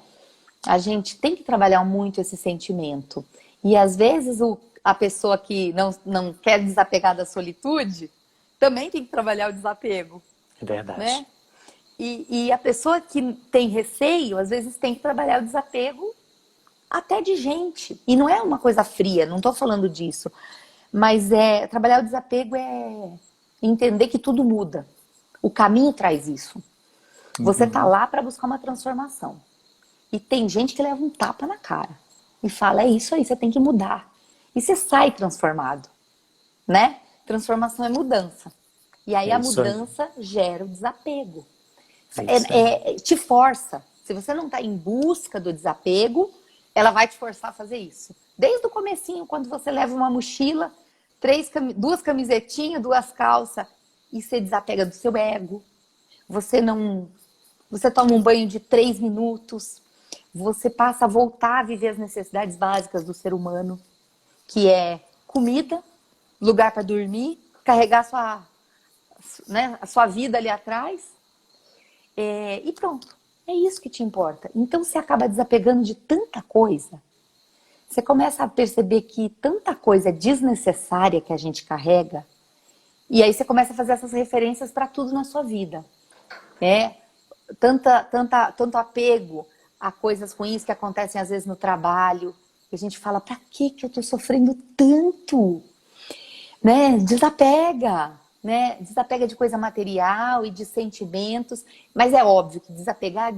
A gente tem que trabalhar muito esse sentimento. E às vezes a pessoa que não quer desapegar da solitude também tem que trabalhar o desapego, É verdade. né? E a pessoa que tem receio, às vezes tem que trabalhar o desapego até de gente. E não é uma coisa fria, não estou falando disso. Mas trabalhar o desapego é entender que tudo muda. O caminho traz isso. Você tá Uhum. lá para buscar uma transformação. E tem gente que leva um tapa na cara e fala: é isso aí, você tem que mudar. E você sai transformado, né? Transformação é mudança. E aí É a isso aí. mudança gera o desapego. É isso aí. Te força. Se você não está em busca do desapego, ela vai te forçar a fazer isso. Desde o comecinho, quando você leva uma mochila, duas camisetinhas, duas calças, e você desapega do seu ego. Você não. Você toma um banho de 3 minutos. Você passa a voltar a viver as necessidades básicas do ser humano, que é comida, lugar para dormir, carregar a sua vida ali atrás. E pronto, é isso que te importa. Então você acaba desapegando de tanta coisa. Você começa a perceber que tanta coisa é desnecessária que a gente carrega, e aí você começa a fazer essas referências para tudo na sua vida. Tanto apego a coisas ruins que acontecem às vezes no trabalho. E a gente fala, pra que eu tô sofrendo tanto? Né? Desapega, né? Desapega de coisa material e de sentimentos. Mas é óbvio que desapegar,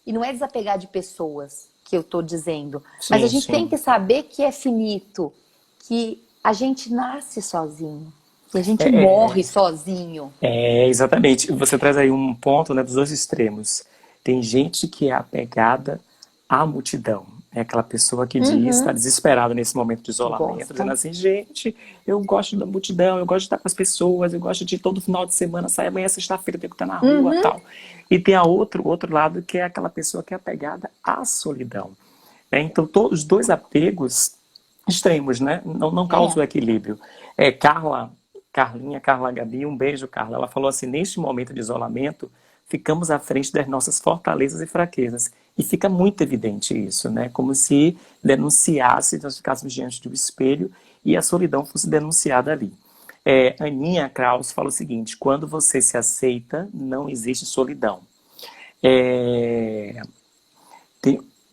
e não é desapegar de pessoas que eu tô dizendo, mas a Sim, gente tem sim. que saber que é finito, que a gente nasce sozinho, que a gente É, morre sozinho. exatamente. Você traz aí um ponto, né, dos dois extremos. Tem gente que é apegada à multidão. É aquela pessoa que diz, está Uhum. desesperada nesse momento de isolamento, dizendo Gosta. assim, gente, eu gosto da multidão, eu gosto de estar com as pessoas, eu gosto de todo final de semana sair, amanhã sexta-feira eu tenho que estar na rua, Uhum. tal. E tem outro lado que é aquela pessoa que é apegada à solidão. Então, os dois apegos extremos, né? Não É. causa o equilíbrio. Carla Gabi, um beijo, Carla. Ela falou assim: neste momento de isolamento, ficamos à frente das nossas fortalezas e fraquezas. E fica muito evidente isso, né? Como se denunciasse, nós ficássemos diante de um espelho e a solidão fosse denunciada ali. Aninha Kraus fala o seguinte: quando você se aceita, não existe solidão. É,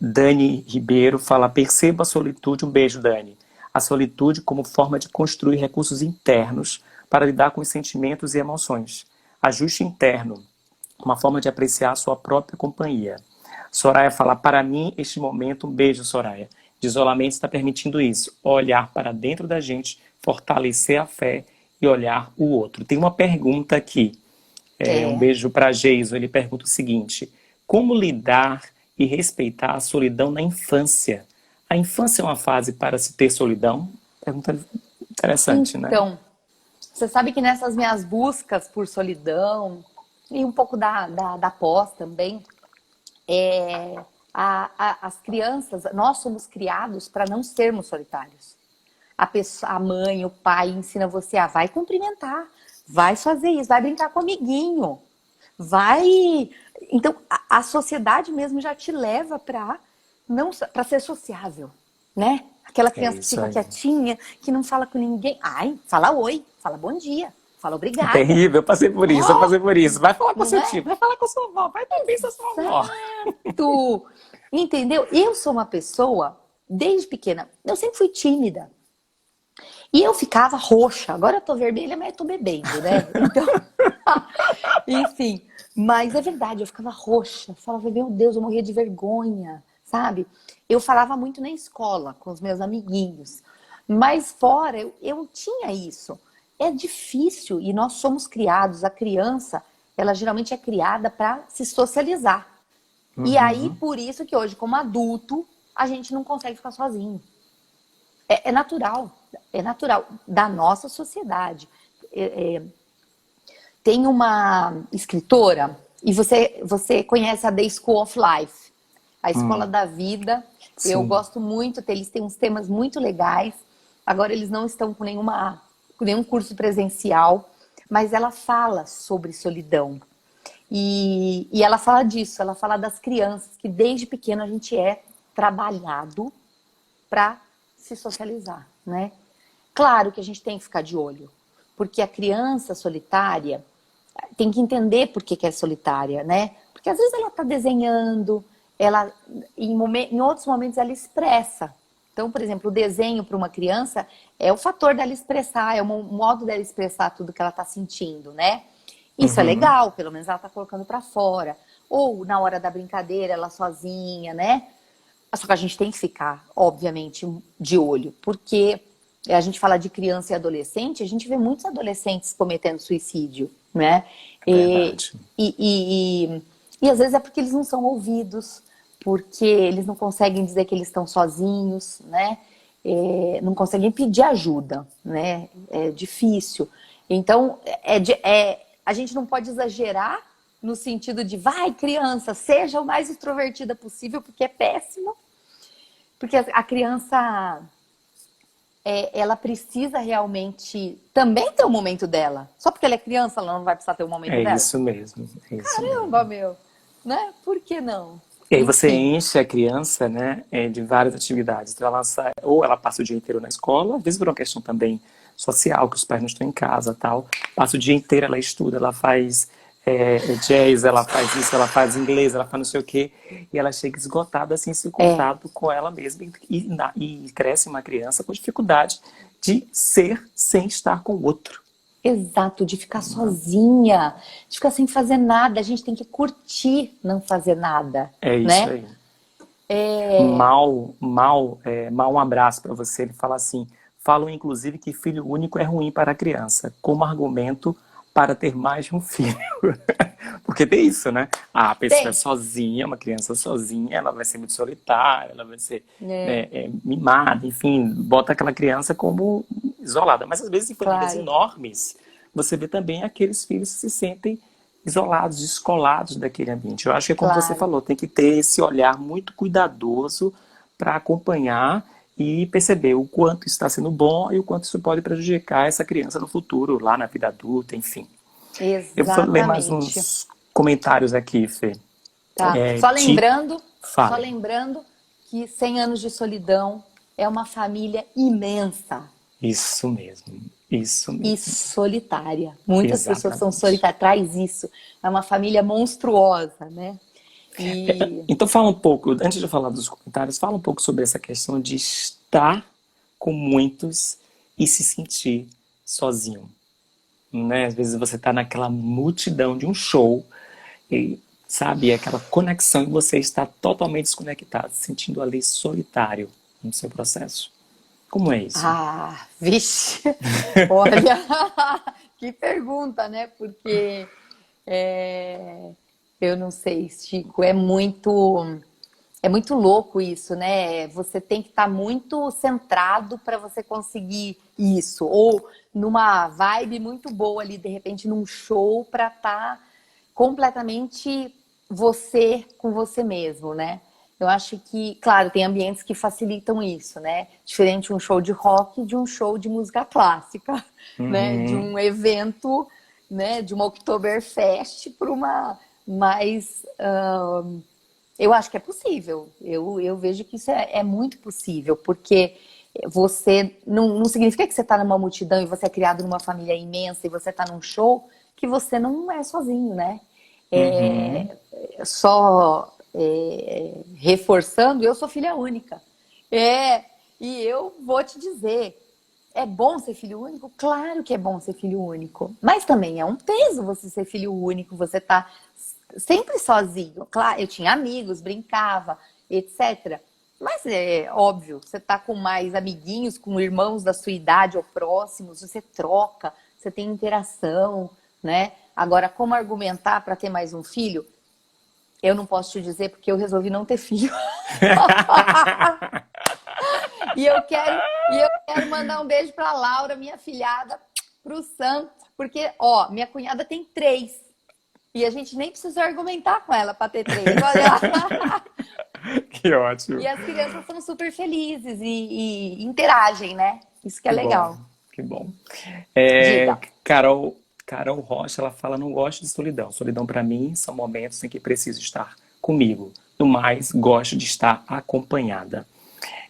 Dani Ribeiro fala: perceba a solitude. Um beijo, Dani. A solitude como forma de construir recursos internos para lidar com os sentimentos e emoções. Ajuste interno, uma forma de apreciar a sua própria companhia. Soraya fala: para mim, este momento, um beijo, Soraya, de isolamento está permitindo isso. Olhar para dentro da gente, fortalecer a fé e olhar o outro. Tem uma pergunta aqui. Um É. beijo para Geiso. Ele pergunta o seguinte: como lidar e respeitar a solidão na infância? A infância é uma fase para se ter solidão? Pergunta interessante, né? Então, você sabe que nessas minhas buscas por solidão, e um pouco da pós também, as crianças, nós somos criados para não sermos solitários. A mãe, o pai ensina você a vai cumprimentar, vai fazer isso, vai brincar com o amiguinho, vai. Então, a sociedade mesmo já te leva para não para ser sociável, né? Aquela É criança que isso fica aí. quietinha, que não fala com ninguém. Ai, fala oi, fala bom dia, fala É obrigada. terrível, eu passei por isso, eu Oh, passei por isso. Vai falar com não seu é? tio, vai falar com sua avó, vai também com sua avó. Exato. Entendeu? Eu sou uma pessoa, desde pequena, eu sempre fui tímida. E eu ficava roxa. Agora eu tô vermelha, mas eu tô bebendo, né? Então, enfim. Mas é verdade, eu ficava roxa. Eu falava, meu Deus, eu morria de vergonha, sabe? Eu falava muito na escola com os meus amiguinhos. Mas fora, eu tinha isso. É difícil e nós somos criados, a criança, ela geralmente é criada para se socializar. E aí, Uhum. por isso que hoje, como adulto, a gente não consegue ficar sozinho. É natural da nossa sociedade. Tem uma escritora, e você conhece a The School of Life, a Escola da Vida. Eu Sim. gosto muito, eles têm uns temas muito legais. Agora eles não estão com nenhum curso presencial, mas ela fala sobre solidão. E ela fala disso, ela fala das crianças, que desde pequeno a gente é trabalhado para se socializar, né? Claro que a gente tem que ficar de olho, porque a criança solitária tem que entender por que é solitária, né? Porque às vezes ela está desenhando, ela em outros momentos ela expressa. Então, por exemplo, o desenho para uma criança é o fator dela expressar, é o modo dela expressar tudo que ela está sentindo, né? Isso é Uhum. legal, pelo menos ela está colocando para fora. Ou na hora da brincadeira, ela sozinha, né? Só que a gente tem que ficar, obviamente, de olho, porque a gente fala de criança e adolescente, a gente vê muitos adolescentes cometendo suicídio, né? É verdade. E, e, e às vezes é porque eles não são ouvidos, porque eles não conseguem dizer que eles estão sozinhos, né? Não conseguem pedir ajuda, né? É difícil. Então, a gente não pode exagerar no sentido de vai, criança, seja o mais extrovertida possível, porque é péssimo. Porque a criança, ela precisa realmente também ter o momento dela. Só porque ela é criança, ela não vai precisar ter o momento É dela? isso mesmo, é isso Caramba, mesmo. meu! né? Por que não? E aí você Enfim, enche a criança, né, de várias atividades. Então ela sai, ou ela passa o dia inteiro na escola, às vezes por uma questão também social, que os pais não estão em casa, tal. Passa o dia inteiro, ela estuda, ela faz jazz, ela faz isso, ela faz inglês, ela faz não sei o quê, e ela chega esgotada sem esse é. contato com ela mesma e cresce uma criança com dificuldade de ser sem estar com o outro. Exato, de ficar sozinha, de ficar sem fazer nada. A gente tem que curtir não fazer nada, É isso né? aí. Mal um abraço para você. Ele fala assim: falam inclusive que filho único é ruim para a criança, como argumento para ter mais de um filho. Porque tem isso, né? A pessoa é Tem. sozinha, uma criança sozinha, ela vai ser muito solitária, ela vai ser É, mimada, enfim, bota aquela criança como isolada. Mas às vezes em famílias claro, enormes, você vê também aqueles filhos que se sentem isolados, descolados daquele ambiente. Eu acho que é como você claro. falou, tem que ter esse olhar muito cuidadoso para acompanhar e perceber o quanto está sendo bom e o quanto isso pode prejudicar essa criança no futuro, lá na vida adulta, enfim. Eu vou ler mais Exatamente. uns comentários aqui, Fê. Tá. É, Só Ti, lembrando, só fale. lembrando que 100 anos de solidão é uma família imensa Isso mesmo, isso e mesmo. solitária. Muitas pessoas são Exatamente. solitárias, traz isso. É uma família monstruosa, né? E Então fala um pouco, antes de eu falar dos comentários, fala um pouco sobre essa questão de estar com muitos e se sentir sozinho. Né? Às vezes você está naquela multidão de um show e, sabe, aquela conexão e você está totalmente desconectado, se sentindo ali solitário no seu processo. Como é isso? ah, vixe, olha, que pergunta, né? Porque é, eu não sei, Chico, é muito louco isso, né? Você tem que estar muito centrado para você conseguir isso, ou numa vibe muito boa ali, de repente, num show para estar completamente você com você mesmo, né? Eu acho que, claro, tem ambientes que facilitam isso, né? Diferente um show de rock de um show de música clássica, né? De Uhum. um evento, né? De uma Oktoberfest para uma mais eu acho que é possível. Eu vejo que isso é muito possível, porque você não significa que você está numa multidão e você é criado numa família imensa e você está num show que você não é sozinho, né? Uhum. Só reforçando, eu sou filha única. E eu vou te dizer, é bom ser filho único? Claro que é bom ser filho único. Mas também é um peso você ser filho único, você tá sempre sozinho. Claro, eu tinha amigos, brincava, etc. Mas é óbvio, você tá com mais amiguinhos, com irmãos da sua idade ou próximos, você troca, você tem interação, né? Agora, como argumentar para ter mais um filho? Eu não posso te dizer porque eu resolvi não ter filho. E eu quero mandar um beijo para Laura, minha filhada, para o Sam, porque, ó, minha cunhada tem três. E a gente nem precisa argumentar com ela para ter três. Olha. Que ótimo. E as crianças são super felizes e interagem, né? Isso que é Que bom, legal. que bom. Diga. Carol Rocha, ela fala, não gosto de solidão. Solidão para mim são momentos em que preciso estar comigo. No mais, gosto de estar acompanhada.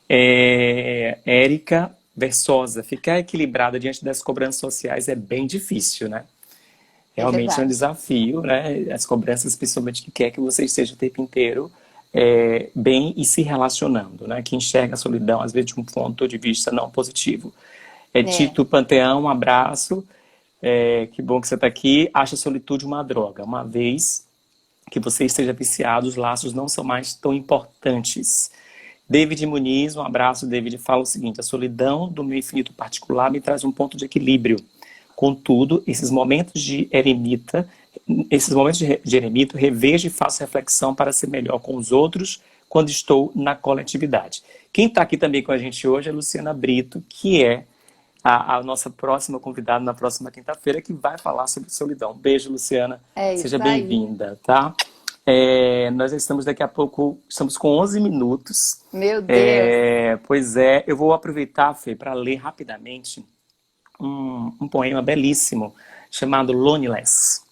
Érica Versosa, ficar equilibrada diante das cobranças sociais é bem difícil, né? É Realmente é um verdade. desafio, né? As cobranças, principalmente que quer que você esteja o tempo inteiro bem e se relacionando, né? Que enxerga a solidão, às vezes, de um ponto de vista não positivo. É, Tito Panteão, um abraço. Que bom que você está aqui. Acha a solitude uma droga. Uma vez que você esteja viciado, os laços não são mais tão importantes. David Muniz, um abraço. David fala o seguinte: a solidão do meu infinito particular me traz um ponto de equilíbrio. Contudo, esses momentos de eremita, revejo e faço reflexão para ser melhor com os outros quando estou na coletividade. Quem está aqui também com a gente hoje é a Luciana Brito, que é a nossa próxima convidada na próxima quinta-feira, que vai falar sobre solidão. Beijo, Luciana. é Seja isso aí. bem-vinda, tá? Nós estamos daqui a pouco, estamos com 11 minutos. Meu Deus. Pois é, eu vou aproveitar, Fê, para ler rapidamente um poema belíssimo chamado Loneliness,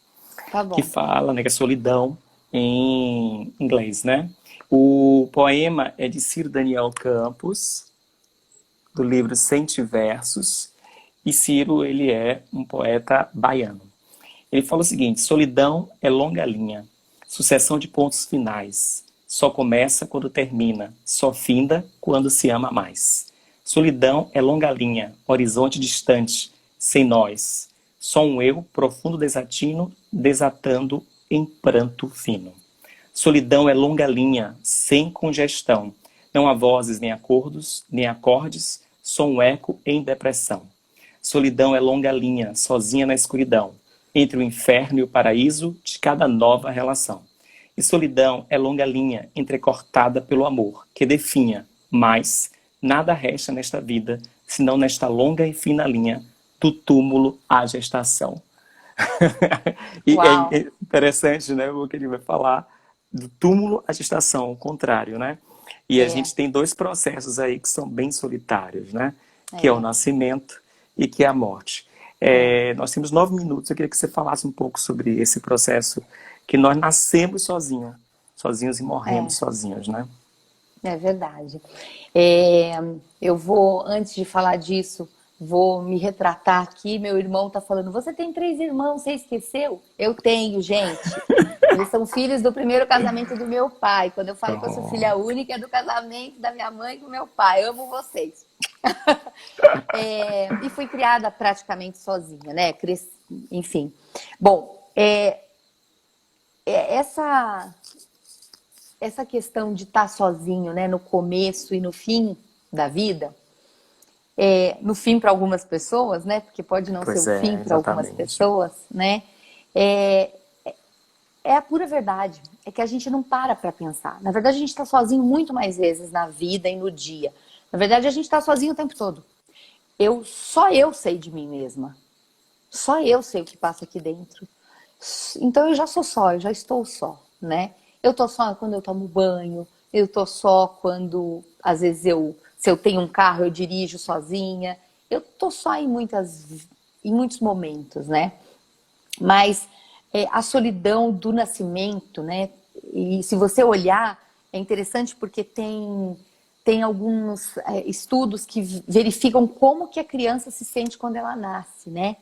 Tá que bom. fala, né, que é solidão, em inglês, né? O poema é de Ciro Daniel Campos, do livro Cento Versos, e Ciro, ele é um poeta baiano. Ele fala o seguinte: solidão é longa linha, sucessão de pontos finais. Só começa quando termina, só finda quando se ama mais. Solidão é longa linha, horizonte distante, sem nós. Só um eu, profundo desatino, desatando em pranto fino. Solidão é longa linha, sem congestão. Não há vozes, nem acordos, nem acordes, só um eco em depressão. Solidão é longa linha, sozinha na escuridão, entre o inferno e o paraíso de cada nova relação. E solidão é longa linha, entrecortada pelo amor, que definha, mas nada resta nesta vida, senão nesta longa e fina linha, do túmulo à gestação. E Uau! é interessante, né, o que ele vai falar do túmulo à gestação, o contrário, né? E a É, gente tem dois processos aí que são bem solitários, né? Que é o é, nascimento e que é a morte. é, Nós temos 9 minutos, eu queria que você falasse um pouco sobre esse processo que nós nascemos sozinhos, sozinhos e morremos é. sozinhos, né? É verdade. É, eu vou, antes de falar disso, vou me retratar aqui. Meu irmão tá falando: você tem três irmãos, você esqueceu? Eu tenho, gente. Eles são filhos do primeiro casamento do meu pai. Quando eu falo que eu sou Oh, filha única, é do casamento da minha mãe com meu pai. Amo vocês. E fui criada praticamente sozinha, né? Enfim. Bom, essa questão de estar sozinho, né, no começo e no fim da vida, no fim para algumas pessoas, né, porque pode não ser pois o fim é, para algumas exatamente. pessoas, né, é, é a pura verdade. É que a gente não para pensar. Na verdade, a gente está sozinho muito mais vezes na vida e no dia. Na verdade, a gente está sozinho o tempo todo. Só eu sei de mim mesma. Só eu sei o que passa aqui dentro. Então eu já sou só, eu já estou só, né? Eu tô só quando eu tomo banho, eu tô só quando, às vezes, se eu tenho um carro, eu dirijo sozinha. Eu tô só em muitos momentos, né? Mas a solidão do nascimento, né? E se você olhar, é interessante porque tem alguns estudos que verificam como que a criança se sente quando ela nasce, né?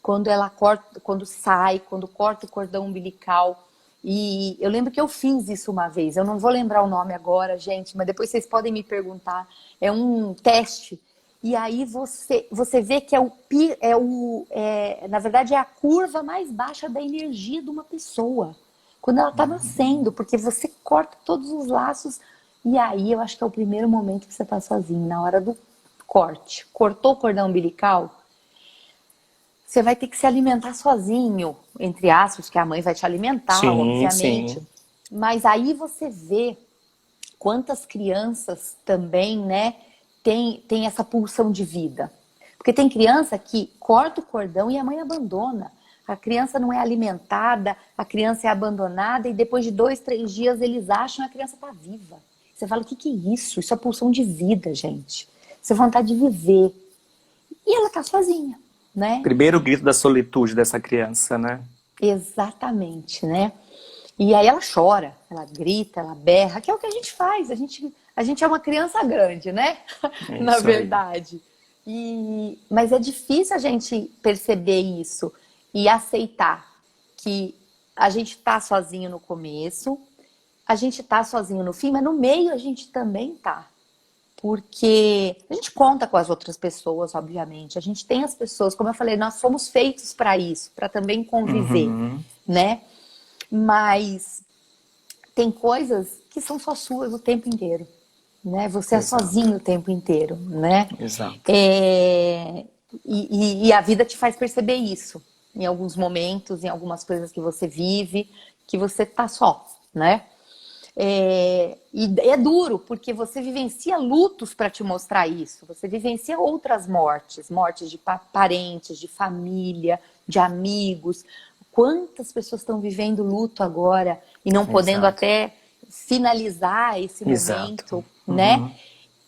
Quando ela corta, quando sai, quando corta o cordão umbilical. E eu lembro que eu fiz isso uma vez. Eu não vou lembrar o nome agora, gente, mas depois vocês podem me perguntar. É um teste. E aí você vê que na verdade é a curva mais baixa da energia de uma pessoa quando ela está nascendo, porque você corta todos os laços. E aí eu acho que é o primeiro momento que você está sozinho, na hora do corte. Cortou o cordão umbilical, você vai ter que se alimentar sozinho, entre aspas, que a mãe vai te alimentar, Sim, obviamente. sim, Mas aí você vê quantas crianças também, né, tem essa pulsão de vida. Porque tem criança que corta o cordão e a mãe abandona. A criança não é alimentada, a criança é abandonada e depois de 2, 3 dias eles acham que a criança está viva. Você fala: o que é isso? Isso é pulsão de vida, gente. Isso é vontade de viver. E ela tá sozinha, né? primeiro grito da solitude dessa criança, né? Exatamente, né? E aí ela chora, ela grita, ela berra, que é o que a gente faz. A gente é uma criança grande, né? É Na isso aí. verdade. Mas é difícil a gente perceber isso e aceitar que a gente tá sozinho no começo, a gente tá sozinho no fim, mas no meio a gente também tá. Porque a gente conta com as outras pessoas, obviamente. A gente tem as pessoas, como eu falei, nós somos feitos para isso, para também conviver, Uhum, né? Mas tem coisas que são só suas o tempo inteiro, né? Você é exato, sozinho o tempo inteiro, né? exato. É, e a vida te faz perceber isso em alguns momentos, em algumas coisas que você vive, que você tá só, né? E é duro, porque você vivencia lutos para te mostrar isso. Você vivencia outras mortes, mortes de parentes, de família, de amigos. Quantas pessoas estão vivendo luto agora e não podendo Exato, até finalizar esse exato. momento, né? Uhum.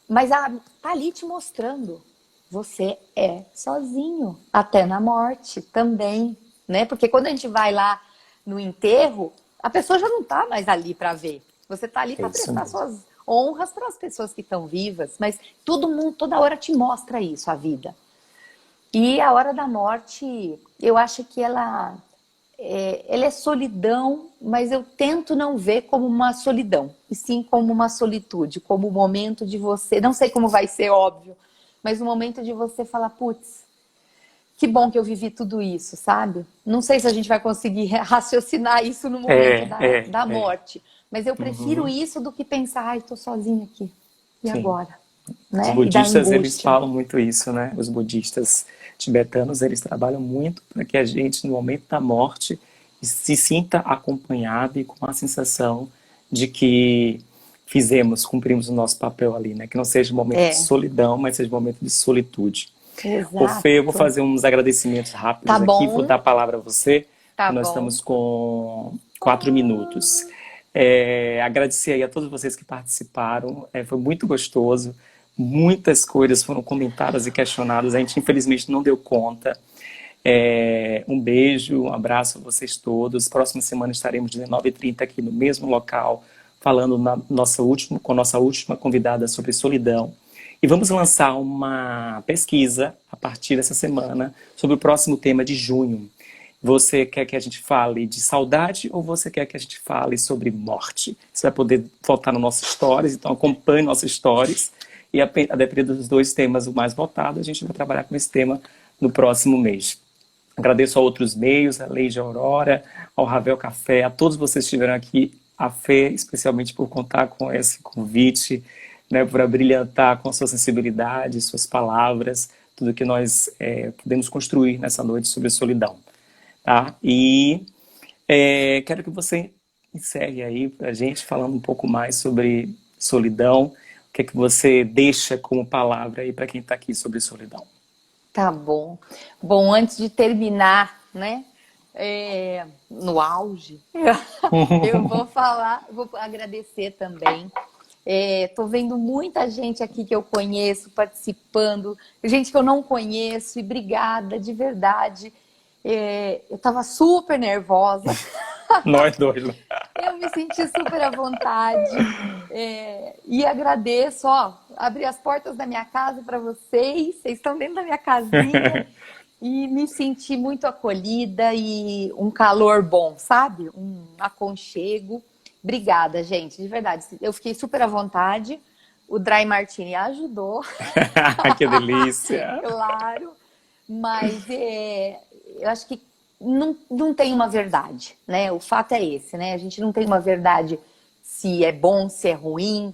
Mas ela tá ali te mostrando. Você é sozinho, até na morte também, né? Porque quando a gente vai lá no enterro, a pessoa já não está mais ali para ver. Você está ali É para isso prestar mesmo. suas honras para as pessoas que estão vivas, mas todo mundo, toda hora te mostra isso, a vida. E a hora da morte, eu acho que ela é solidão, mas eu tento não ver como uma solidão, e sim como uma solitude, como o momento de você, não sei como vai ser, óbvio, mas o momento de você falar, putz, que bom que eu vivi tudo isso, sabe? Não sei se a gente vai conseguir raciocinar isso no momento da É. morte, mas eu prefiro Uhum. isso do que pensar, ai, tô sozinha aqui, e Sim. agora? Os Né? E da budistas, eles angústia. falam muito isso, né? Os budistas tibetanos, eles trabalham muito para que a gente, no momento da morte, se sinta acompanhado e com a sensação de que cumprimos o nosso papel ali, né? Que não seja um momento de É, solidão, mas seja um momento de solitude. Ô Fê, eu vou exato. fazer uns agradecimentos Tá rápidos aqui, vou dar bom, a palavra a você, tá que nós bom. estamos com 4 minutos. Ah, Agradecer aí a todos vocês que participaram, foi muito gostoso, muitas coisas foram comentadas e questionadas, a gente infelizmente não deu conta. Um beijo, um abraço a vocês todos. Próxima semana estaremos 19h30 aqui no mesmo local, falando com nossa última convidada sobre solidão. E vamos lançar uma pesquisa a partir dessa semana sobre o próximo tema de junho. Você quer que a gente fale de saudade ou você quer que a gente fale sobre morte? Você vai poder votar no nossos stories, então acompanhe nossos stories. E a depender dos dois temas o mais votado, a gente vai trabalhar com esse tema no próximo mês. Agradeço a outros meios, a Leide Aurora, ao Ravel Café, a todos vocês que estiveram aqui, a Fê, especialmente por contar com esse convite, né, por brilhantar com a sua sensibilidade, suas palavras, tudo que nós podemos construir nessa noite sobre solidão. Tá? E quero que você encerre aí para a gente falando um pouco mais sobre solidão, o que é que você deixa como palavra aí para quem está aqui sobre solidão. tá bom. Bom, antes de terminar, né? No auge, eu vou falar, vou agradecer também. Tô vendo muita gente aqui que eu conheço participando, gente que eu não conheço, e obrigada de verdade. Eu estava super nervosa. Nós dois, né? Eu me senti super à vontade, e agradeço, ó, abri as portas da minha casa para vocês estão dentro da minha casinha e me senti muito acolhida e um calor bom, sabe? Um aconchego. Obrigada, gente, de verdade. Eu fiquei super à vontade. O Dry Martini ajudou, Que delícia! claro, mas eu acho que não tem uma verdade, né? O fato é esse, né? A gente não tem uma verdade se é bom, se é ruim,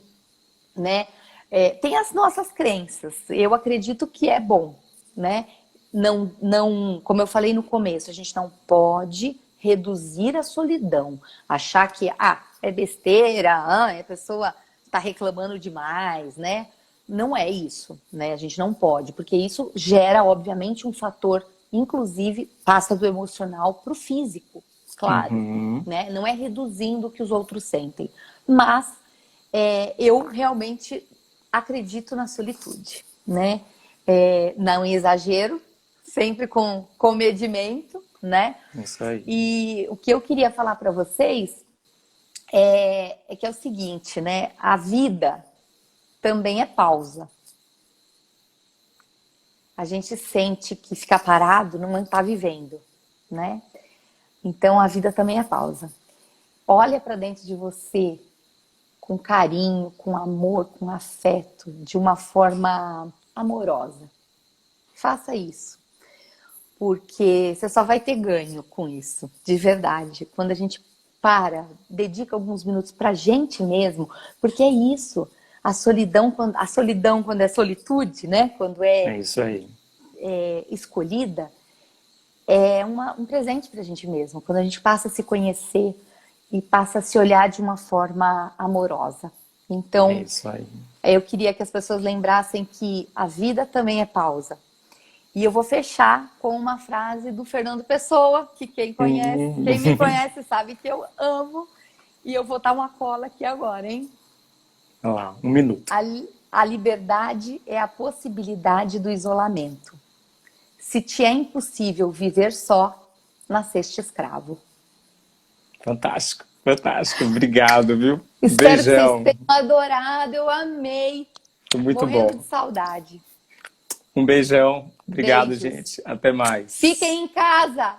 né? Tem as nossas crenças. Eu acredito que é bom, né? Não, como eu falei no começo, a gente não pode reduzir a solidão, achar que é besteira, a pessoa está reclamando demais, né? Não é isso, né? A gente não pode, porque isso gera, obviamente, um fator, inclusive, passa do emocional para o físico, claro, Uhum. né? Não é reduzindo o que os outros sentem, mas eu realmente acredito na solitude, né? Não em exagero, sempre com comedimento, né? Isso aí. E o que eu queria falar para vocês é que é o seguinte, né? A vida também é pausa. A gente sente que ficar parado não está vivendo, né? Então a vida também é pausa. Olha para dentro de você com carinho, com amor, com afeto, de uma forma amorosa. Faça isso, porque você só vai ter ganho com isso, de verdade. Quando a gente dedica alguns minutos para a gente mesmo, porque é isso. A solidão quando é solitude, né? Quando É isso aí. escolhida, um presente para a gente mesmo. Quando a gente passa a se conhecer e passa a se olhar de uma forma amorosa. É Então, isso aí. eu queria que as pessoas lembrassem que a vida também é pausa. E eu vou fechar com uma frase do Fernando Pessoa, que quem me conhece sabe que eu amo. E eu vou dar uma cola aqui agora, hein? Olha lá, 1 minuto. A liberdade é a possibilidade do isolamento. Se te é impossível viver só, nasceste escravo. Fantástico. Fantástico, obrigado, viu? Espero que vocês Beijão, tenham adorado, eu amei. foi muito Morrendo de bom. saudade. Um beijão, obrigado, Beijos. gente. Até mais. Fiquem em casa.